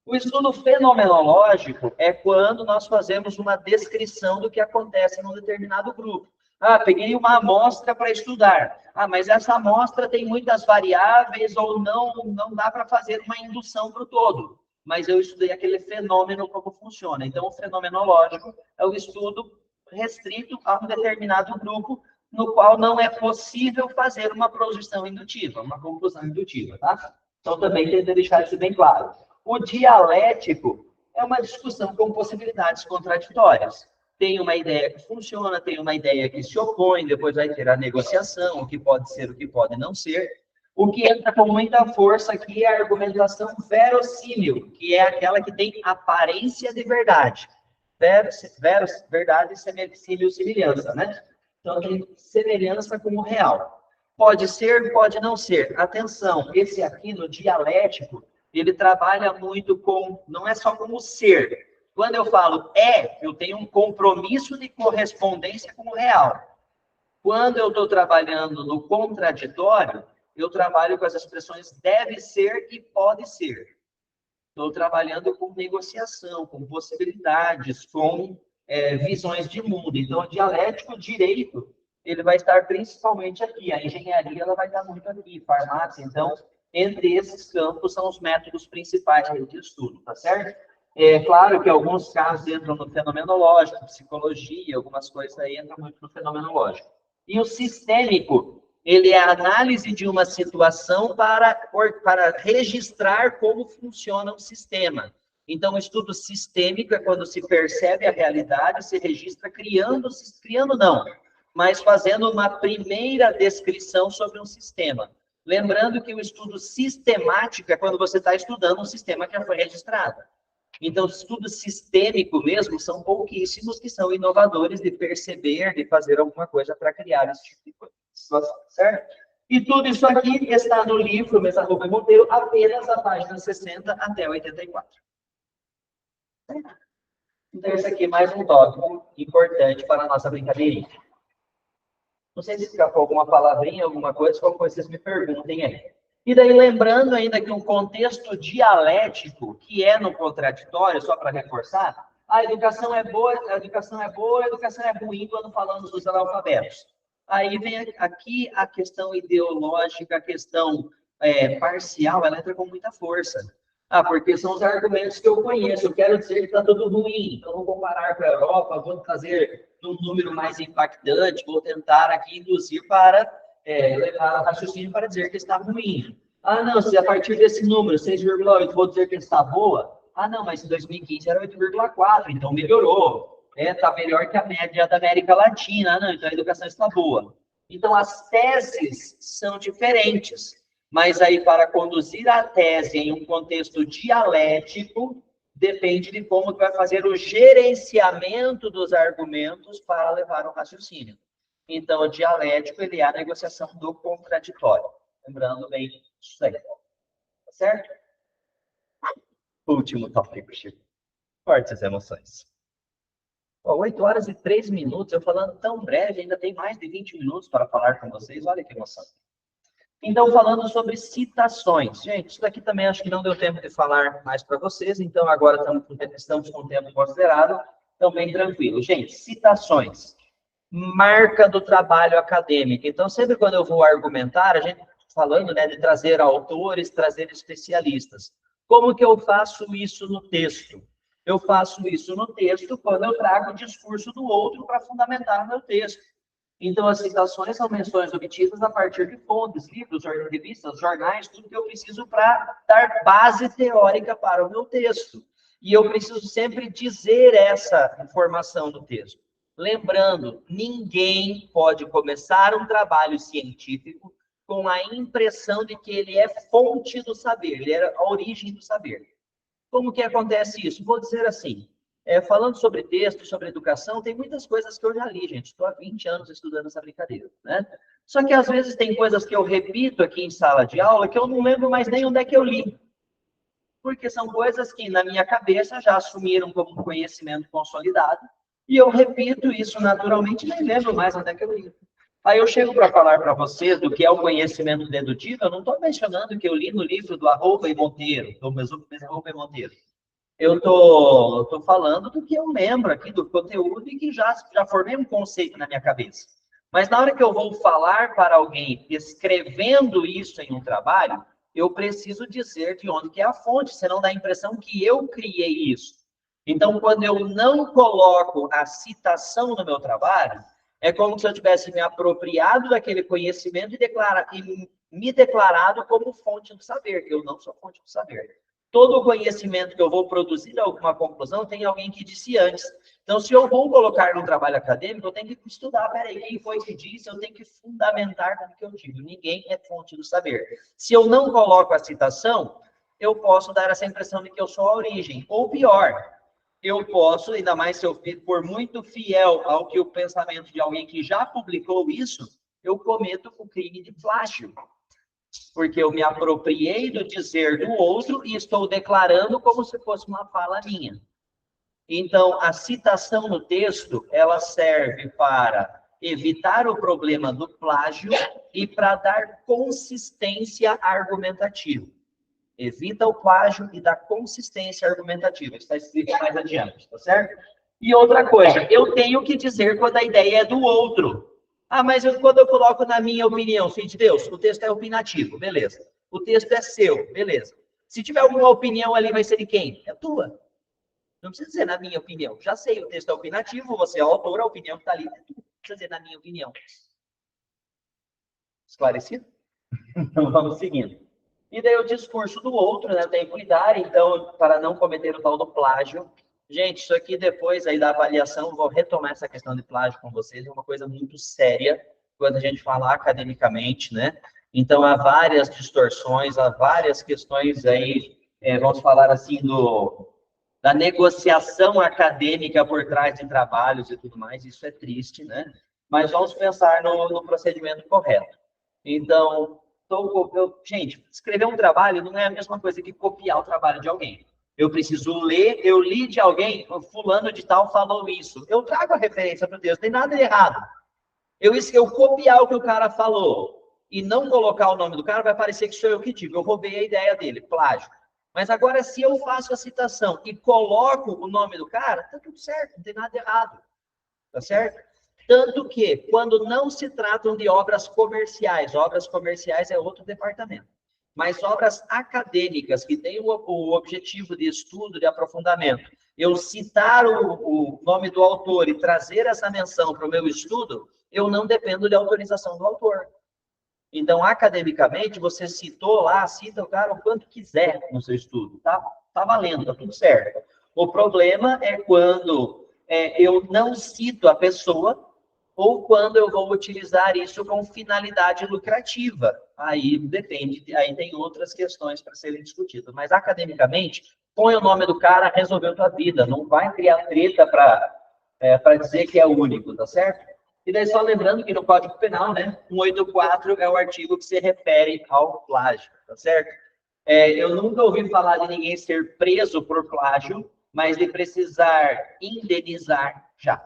O estudo fenomenológico é quando nós fazemos uma descrição do que acontece num determinado grupo. Peguei uma amostra para estudar. Mas essa amostra tem muitas variáveis ou não dá para fazer uma indução para o todo. Mas eu estudei aquele fenômeno, como funciona. Então, o fenomenológico é o estudo restrito a um determinado grupo, no qual não é possível fazer uma projeção indutiva, uma conclusão indutiva, tá? Então, também tento deixar isso bem claro. O dialético é uma discussão com possibilidades contraditórias. Tem uma ideia que funciona, tem uma ideia que se opõe, depois vai ter a negociação, o que pode ser, o que pode não ser. O que entra com muita força aqui é a argumentação verossímil, que é aquela que tem aparência de verdade. Verdade, símil, semelhança, né? Então, tem semelhança com o real. Pode ser, pode não ser. Atenção, esse aqui no dialético, ele trabalha muito com, não é só com o ser. Quando eu falo eu tenho um compromisso de correspondência com o real. Quando eu estou trabalhando no contraditório, eu trabalho com as expressões deve ser e pode ser. Estou trabalhando com negociação, com possibilidades, com visões de mundo. Então, o dialético direito, ele vai estar principalmente aqui. A engenharia, ela vai estar muito aqui, farmácia. Então, entre esses campos são os métodos principais de estudo, tá certo? É claro que alguns casos entram no fenomenológico, psicologia, algumas coisas aí entram muito no fenomenológico. E o sistêmico, ele é a análise de uma situação para registrar como funciona o sistema. Então, o estudo sistêmico é quando se percebe a realidade, se registra mas fazendo uma primeira descrição sobre um sistema. Lembrando que o estudo sistemático é quando você está estudando um sistema que já foi registrado. Então, o estudo sistêmico mesmo são pouquíssimos que são inovadores de perceber, de fazer alguma coisa para criar esse tipo de coisa, certo? E tudo isso aqui está no livro Mesa Rubem Monteiro, apenas a página 60 até 84. Então, esse aqui é mais um tópico importante para a nossa brincadeirinha. Não sei se escapou alguma palavrinha, alguma coisa, como vocês me perguntem aí. E daí, lembrando ainda que um contexto dialético, que é no contraditório, só para reforçar, a educação é boa, a educação é ruim quando falamos dos analfabetos. Aí vem aqui a questão ideológica, a questão parcial, ela entra com muita força. Porque são os argumentos que eu conheço. Eu quero dizer que está tudo ruim. Então, vou comparar com a Europa, vou trazer um número mais impactante, vou tentar aqui induzir para levar o raciocínio para dizer que está ruim. Ah, não, se a partir desse número, 6,8, vou dizer que está boa. Ah, não, mas em 2015 era 8,4, então melhorou. Está melhor que a média da América Latina. Ah, não, então a educação está boa. Então, as teses são diferentes. Mas aí, para conduzir a tese em um contexto dialético, depende de como vai fazer o gerenciamento dos argumentos para levar ao raciocínio. Então, o dialético, ele é a negociação do contraditório. Lembrando bem isso aí. Tá certo? Último tópico, Chico. Fortes emoções. 8 horas e 3 minutos, eu falando tão breve, ainda tem mais de 20 minutos para falar com vocês. Olha que emoção. Então, falando sobre citações. Gente, isso daqui também acho que não deu tempo de falar mais para vocês, então agora estamos com o tempo considerado, então bem tranquilo. Gente, citações. Marca do trabalho acadêmico. Então, sempre quando eu vou argumentar, a gente falando, né, de trazer autores, trazer especialistas. Como que eu faço isso no texto? Eu faço isso no texto quando eu trago o discurso do outro para fundamentar o meu texto. Então, as citações são menções obtidas a partir de fontes, livros, revistas, jornais, tudo que eu preciso para dar base teórica para o meu texto. E eu preciso sempre dizer essa informação do texto. Lembrando, ninguém pode começar um trabalho científico com a impressão de que ele é fonte do saber, ele é a origem do saber. Como que acontece isso? Vou dizer assim, falando sobre texto, sobre educação, tem muitas coisas que eu já li, gente. Estou há 20 anos estudando essa brincadeira, né? Só que às vezes tem coisas que eu repito aqui em sala de aula que eu não lembro mais nem onde é que eu li. Porque são coisas que na minha cabeça já assumiram como conhecimento consolidado, e eu repito isso naturalmente e nem lembro mais onde é que eu li. Aí eu chego para falar para vocês do que é o conhecimento dedutivo, eu não estou mencionando que eu li no livro do Arrouba e Monteiro, do Arrouba e Monteiro. Eu tô falando do que eu lembro aqui, do conteúdo, e que já formei um conceito na minha cabeça. Mas na hora que eu vou falar para alguém escrevendo isso em um trabalho, eu preciso dizer de onde que é a fonte, senão dá a impressão que eu criei isso. Então, quando eu não coloco a citação no meu trabalho, é como se eu tivesse me apropriado daquele conhecimento e me declarado como fonte do saber. Eu não sou fonte do saber. Todo o conhecimento que eu vou produzir alguma conclusão, tem alguém que disse antes. Então, se eu vou colocar no trabalho acadêmico, eu tenho que estudar, peraí, quem foi que disse? Eu tenho que fundamentar o que eu digo. Ninguém é fonte do saber. Se eu não coloco a citação, eu posso dar essa impressão de que eu sou a origem. Ou pior, eu posso, ainda mais se eu for muito fiel ao que o pensamento de alguém que já publicou isso, eu cometo o crime de plágio. Porque eu me apropriei do dizer do outro e estou declarando como se fosse uma fala minha. Então, a citação no texto, ela serve para evitar o problema do plágio e para dar consistência argumentativa. Evita o plágio e dá consistência argumentativa. Isso está escrito mais adiante, tá certo? E outra coisa, eu tenho que dizer quando a ideia é do outro. Ah, mas quando eu coloco na minha opinião, filho de Deus, o texto é opinativo, beleza. O texto é seu, beleza. Se tiver alguma opinião ali, vai ser de quem? É tua. Não precisa dizer na minha opinião. Já sei, o texto é opinativo, você é o autor, a opinião que está ali. Não precisa dizer na minha opinião. Esclarecido? Então, vamos seguindo. E daí o discurso do outro, né? Tem que cuidar, então, para não cometer o tal do plágio. Gente, isso aqui depois aí da avaliação, vou retomar essa questão de plágio com vocês, é uma coisa muito séria quando a gente fala academicamente, né? Então, há várias distorções, há várias questões aí, vamos falar assim, da negociação acadêmica por trás de trabalhos e tudo mais, isso é triste, né? Mas vamos pensar no procedimento correto. Então, gente, escrever um trabalho não é a mesma coisa que copiar o trabalho de alguém. Eu preciso ler, eu li de alguém, fulano de tal falou isso. Eu trago a referência para o texto, não tem nada de errado. Eu copiar o que o cara falou e não colocar o nome do cara, vai parecer que sou eu que digo. Eu roubei a ideia dele, plágio. Mas agora, se eu faço a citação e coloco o nome do cara, tá tudo certo, não tem nada de errado. Tá certo? Tanto que, quando não se tratam de obras comerciais é outro departamento, mas obras acadêmicas, que têm o objetivo de estudo, de aprofundamento, eu citar o nome do autor e trazer essa menção para o meu estudo, eu não dependo de autorização do autor. Então, academicamente, você citou lá, cita o cara o quanto quiser no seu estudo, tá? Tá valendo, tá tudo certo. O problema é quando eu não cito a pessoa ou quando eu vou utilizar isso com finalidade lucrativa. Aí depende, aí tem outras questões para serem discutidas. Mas academicamente, põe o nome do cara, resolveu tua vida. Não vai criar treta para dizer que é o único, tá certo? E daí só lembrando que no Código Penal, né, 184 é o artigo que se refere ao plágio, tá certo? Eu nunca ouvi falar de ninguém ser preso por plágio, mas de precisar indenizar já.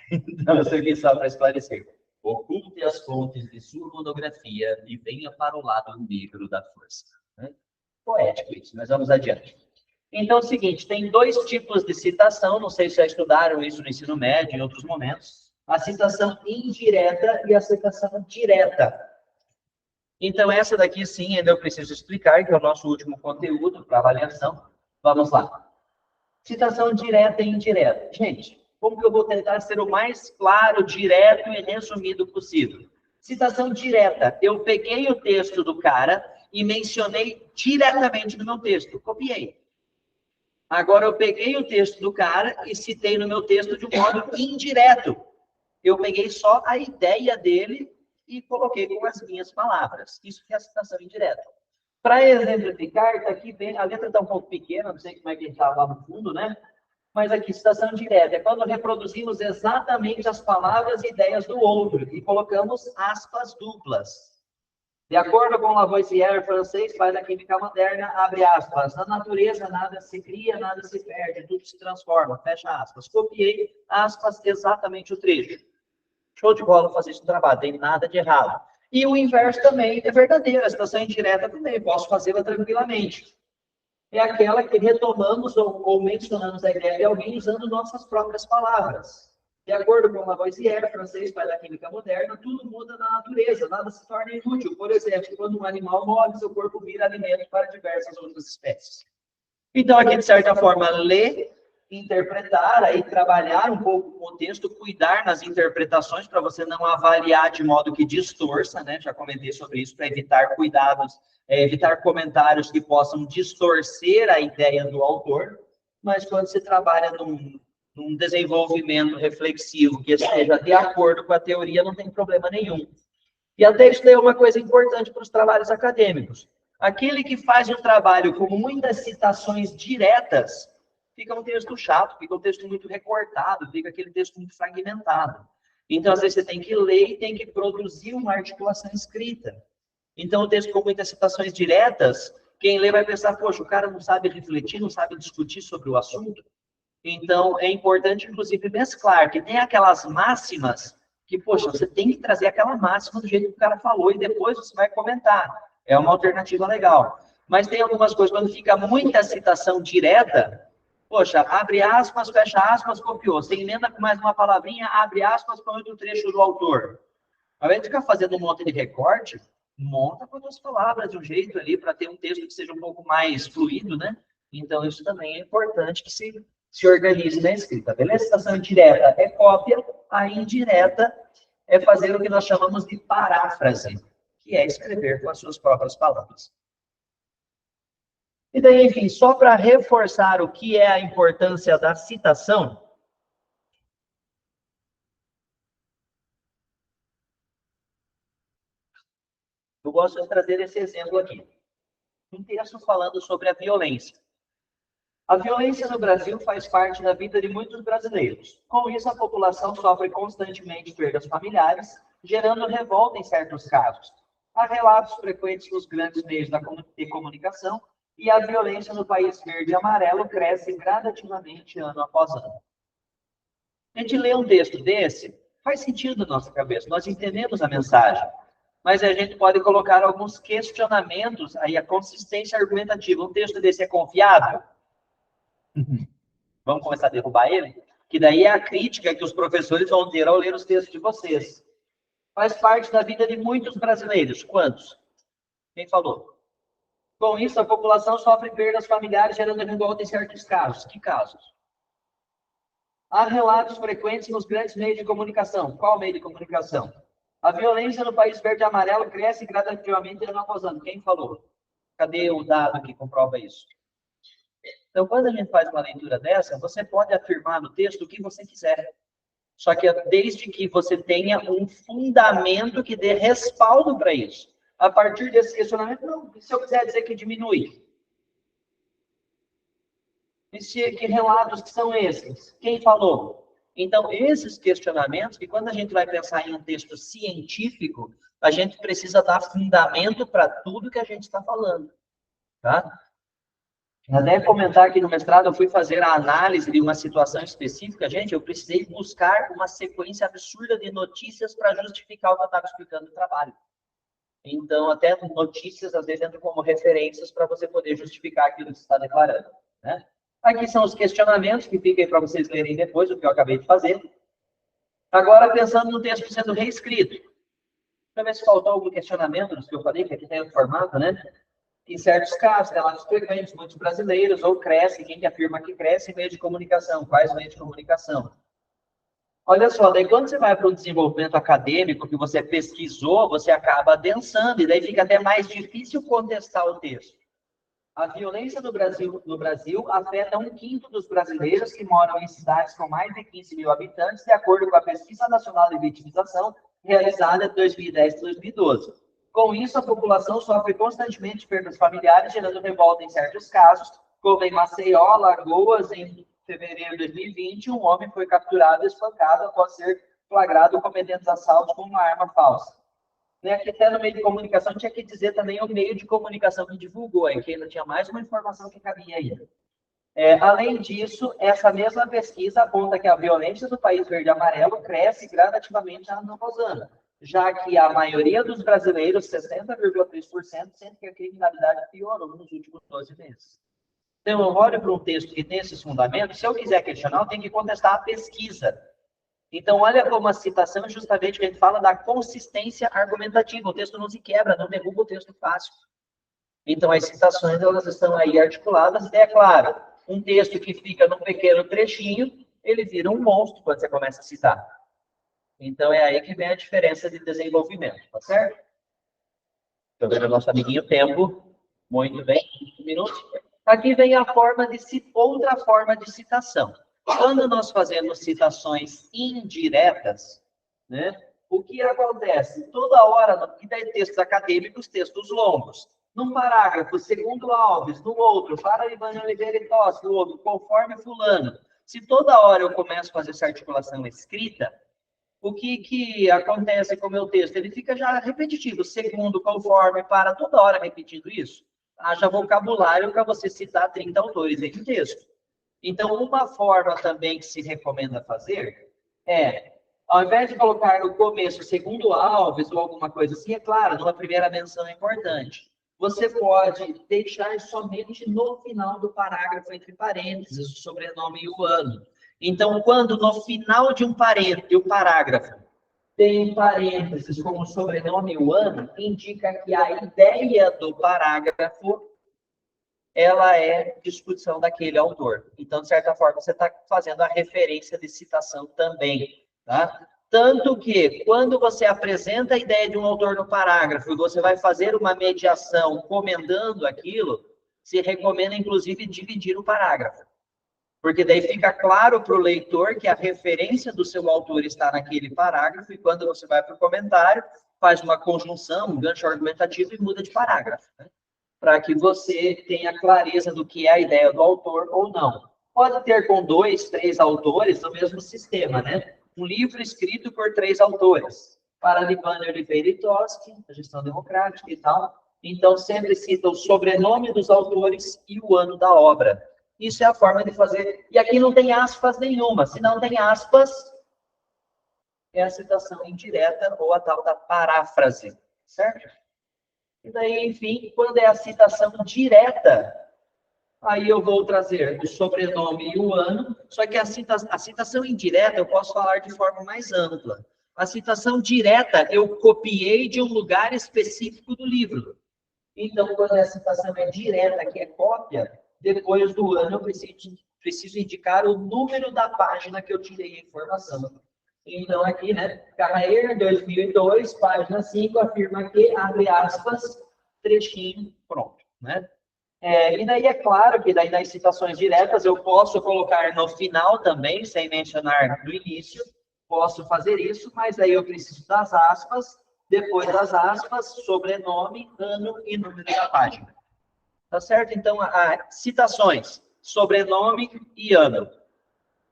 Então, eu sou aqui só para esclarecer. Oculte as fontes de sua monografia e venha para o lado negro da força. Né? Poético isso, mas vamos adiante. Então, é o seguinte, tem dois tipos de citação, não sei se já estudaram isso no ensino médio, em outros momentos. A citação indireta e a citação direta. Então, essa daqui, sim, ainda eu preciso explicar, que é o nosso último conteúdo para avaliação. Vamos lá. Citação direta e indireta. Gente, como que eu vou tentar ser o mais claro, direto e resumido possível? Citação direta. Eu peguei o texto do cara e mencionei diretamente no meu texto. Copiei. Agora, eu peguei o texto do cara e citei no meu texto de um modo indireto. Eu peguei só a ideia dele e coloquei com as minhas palavras. Isso que é a citação indireta. Para exemplificar, está aqui bem, a letra está um pouco pequena, não sei como é que está lá no fundo, né? Mas aqui, citação direta, é quando reproduzimos exatamente as palavras e ideias do outro e colocamos aspas duplas. De acordo com Lavoisier, francês, pai da química moderna, abre aspas, na natureza nada se cria, nada se perde, tudo se transforma, fecha aspas. Copiei, aspas, exatamente o trecho. Show de bola fazer esse trabalho, tem nada de errado. E o inverso também é verdadeiro, a citação indireta também, posso fazê-la tranquilamente. É aquela que retomamos ou mencionamos a ideia de alguém usando nossas próprias palavras. De acordo com Lavoisier, francês, pai da química moderna, tudo muda na natureza, nada se torna inútil. Por exemplo, quando um animal morre, seu corpo vira alimento para diversas outras espécies. Então, aqui, de certa forma, ler, interpretar, aí trabalhar um pouco com o texto, cuidar nas interpretações para você não avaliar de modo que distorça, né? Já comentei sobre isso, para evitar cuidados, evitar comentários que possam distorcer a ideia do autor, mas quando se trabalha num desenvolvimento reflexivo que esteja de acordo com a teoria, não tem problema nenhum. E até isso é uma coisa importante para os trabalhos acadêmicos. Aquele que faz um trabalho com muitas citações diretas, fica um texto chato, fica um texto muito recortado, fica aquele texto muito fragmentado. Então, às vezes, você tem que ler e tem que produzir uma articulação escrita. Então, o texto com muitas citações diretas, quem lê vai pensar, poxa, o cara não sabe refletir, não sabe discutir sobre o assunto. Então, é importante, inclusive, mesclar, que tem aquelas máximas que, poxa, você tem que trazer aquela máxima do jeito que o cara falou e depois você vai comentar. É uma alternativa legal. Mas tem algumas coisas, quando fica muita citação direta, poxa, abre aspas, fecha aspas, copiou. Você emenda com mais uma palavrinha, abre aspas, põe outro trecho do autor. Ao invés de ficar fazendo um monte de recorte, monta com as palavras de um jeito ali para ter um texto que seja um pouco mais fluido, né? Então, isso também é importante que se organize na escrita. Beleza? Citação direta é cópia, a indireta é fazer o que nós chamamos de paráfrase, que é escrever com as suas próprias palavras. E daí, enfim, só para reforçar o que é a importância da citação, eu gosto de trazer esse exemplo aqui. Um texto falando sobre a violência. A violência no Brasil faz parte da vida de muitos brasileiros. Com isso, a população sofre constantemente perdas familiares, gerando revolta em certos casos. Há relatos frequentes nos grandes meios de comunicação e a violência no país verde e amarelo cresce gradativamente ano após ano. A gente lê um texto desse, faz sentido na nossa cabeça, nós entendemos a mensagem, mas a gente pode colocar alguns questionamentos, aí a consistência argumentativa. Um texto desse é confiável? Vamos começar a derrubar ele? Que daí é a crítica que os professores vão ter ao ler os textos de vocês. Faz parte da vida de muitos brasileiros. Quantos? Quem falou? Com isso, a população sofre perdas familiares, gerando revolta em certos casos. Que casos? Há relatos frequentes nos grandes meios de comunicação. Qual meio de comunicação? A violência no país verde e amarelo cresce gradativamente ano após ano. Quem falou? Cadê o dado que comprova isso? Então, quando a gente faz uma leitura dessa, você pode afirmar no texto o que você quiser. Só que desde que você tenha um fundamento que dê respaldo para isso. A partir desse questionamento, não, se eu quiser dizer que diminui. Que relatos que são esses? Quem falou? Então, esses questionamentos, que quando a gente vai pensar em um texto científico, a gente precisa dar fundamento para tudo que a gente está falando. Tá? Até comentar aqui no mestrado, eu fui fazer a análise de uma situação específica. Gente, eu precisei buscar uma sequência absurda de notícias para justificar o que eu estava explicando no trabalho. Então, até notícias, às vezes, entram como referências para você poder justificar aquilo que você está declarando. Né? Aqui são os questionamentos que ficam para vocês lerem depois, o que eu acabei de fazer. Agora, pensando no texto sendo reescrito. Deixa eu ver se faltou algum questionamento dos que eu falei, que aqui tem o formato, né? Em certos casos, relatos frequentes, muitos brasileiros, ou cresce, quem que afirma que cresce, meio de comunicação, quais meios de comunicação? Olha só, daí quando você vai para o desenvolvimento acadêmico, que você pesquisou, você acaba adensando, e daí fica até mais difícil contestar o texto. A violência no Brasil afeta 1/5 dos brasileiros que moram em cidades com mais de 15 mil habitantes, de acordo com a Pesquisa Nacional de Vitimização, realizada de 2010 a 2012. Com isso, a população sofre constantemente perdas familiares, gerando revolta em certos casos, como em Maceió, Alagoas, em fevereiro de 2020, um homem foi capturado e espancado após ser flagrado cometendo assaltos com uma arma falsa. Né, que até no meio de comunicação tinha que dizer também o meio de comunicação que divulgou, aí, que ainda tinha mais uma informação que cabia aí. Além disso, essa mesma pesquisa aponta que a violência do país verde e amarelo cresce gradativamente ano após ano, já que a maioria dos brasileiros, 60,3%, sente que a criminalidade piorou nos últimos 12 meses. Então, eu olho para um texto que tem esses fundamentos, se eu quiser questionar, eu tenho que contestar a pesquisa. Então, olha como a citação é justamente que a gente fala da consistência argumentativa. O texto não se quebra, não derruba o texto fácil. Então, as citações, elas estão aí articuladas. É claro, um texto que fica num pequeno trechinho, ele vira um monstro quando você começa a citar. Então, é aí que vem a diferença de desenvolvimento, tá certo? Estou vendo o nosso amiguinho tempo. Muito bem, 1 minuto. Aqui vem a outra forma de citação. Quando nós fazemos citações indiretas, né, o que acontece? Toda hora, e daí textos acadêmicos, textos longos. Num parágrafo, segundo Alves, no outro, para Ivane Oliveira e Tossi, no outro, conforme fulano. Se toda hora eu começo a fazer essa articulação escrita, o que acontece com o meu texto? Ele fica já repetitivo, segundo, conforme, para toda hora repetindo isso. Haja vocabulário para você citar 30 autores em um texto. Então, uma forma também que se recomenda fazer ao invés de colocar no começo, segundo Alves, ou alguma coisa assim, é claro, numa primeira menção é importante. Você pode deixar somente no final do parágrafo, entre parênteses, o sobrenome e o ano. Então, quando no final de um parágrafo tem parênteses com o sobrenome e o ano, indica que a ideia do parágrafo ela é discussão daquele autor. Então, de certa forma, você está fazendo a referência de citação também. Tá? Tanto que, quando você apresenta a ideia de um autor no parágrafo e você vai fazer uma mediação comendando aquilo, se recomenda, inclusive, dividir o parágrafo. Porque daí fica claro para o leitor que a referência do seu autor está naquele parágrafo e quando você vai para o comentário, faz uma conjunção, um gancho argumentativo e muda de parágrafo. Né? Para que você tenha clareza do que é a ideia do autor ou não. Pode ter com 2, 3 autores no mesmo sistema, né? Um livro escrito por 3 autores. Para Ivane Oliveira e Toschi, a gestão democrática e tal. Então, sempre cita o sobrenome dos autores e o ano da obra. Isso é a forma de fazer. E aqui não tem aspas nenhuma. Se não tem aspas, é a citação indireta ou a tal da paráfrase. Certo? E daí, enfim, quando é a citação direta, aí eu vou trazer o sobrenome e o ano, só que a citação indireta eu posso falar de forma mais ampla. A citação direta eu copiei de um lugar específico do livro. Então, quando a citação é direta, que é cópia, depois do ano eu preciso indicar o número da página que eu tirei a informação. Então, aqui, né? Carraer, 2002, página 5, afirma que, abre aspas, trechinho, pronto, né? E daí é claro que daí nas citações diretas eu posso colocar no final também, sem mencionar no início, posso fazer isso, mas aí eu preciso das aspas, depois das aspas, sobrenome, ano e número da página. Tá certo? Então, citações, sobrenome e ano.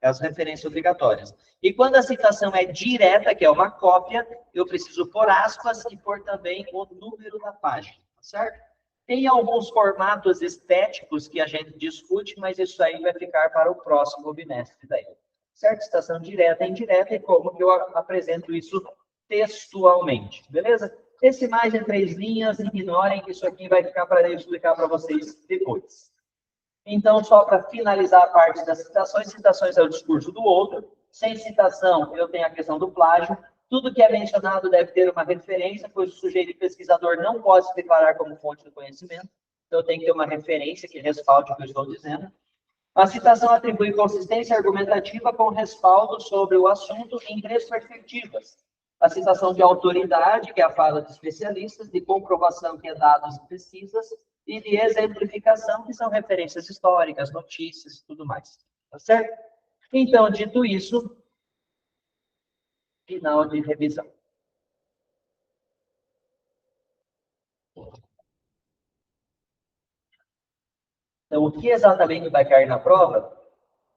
As referências obrigatórias. E quando a citação é direta, que é uma cópia, eu preciso pôr aspas e pôr também o número da página, tá certo? Tem alguns formatos estéticos que a gente discute, mas isso aí vai ficar para o próximo bimestre daí. Certo? Citação direta e indireta e como que eu apresento isso textualmente, beleza? Esse mais em 3 linhas, ignorem que isso aqui vai ficar para eu explicar para vocês depois. Então, só para finalizar a parte das citações, citações é o discurso do outro. Sem citação, eu tenho a questão do plágio. Tudo que é mencionado deve ter uma referência, pois o sujeito pesquisador não pode se declarar como fonte do conhecimento. Então, tem que ter uma referência que respalde o que eu estou dizendo. A citação atribui consistência argumentativa com respaldo sobre o assunto em 3 perspectivas. A citação de autoridade, que é a fala de especialistas, de comprovação, que é dados e pesquisas, e de exemplificação, que são referências históricas, notícias e tudo mais. Tá certo? Então, dito isso, final de revisão. Então, o que exatamente vai cair na prova?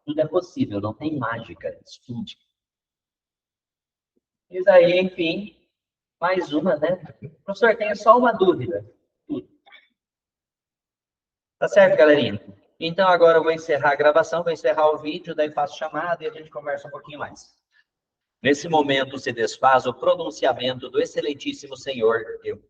Tudo é possível, não tem mágica. Estude. E daí, enfim, mais uma, né? Professor, tenho só uma dúvida. Tá certo, galerinha? Então, agora eu vou encerrar a gravação, vou encerrar o vídeo, daí faço chamada e a gente conversa um pouquinho mais. Nesse momento se desfaz o pronunciamento do excelentíssimo senhor. Eu.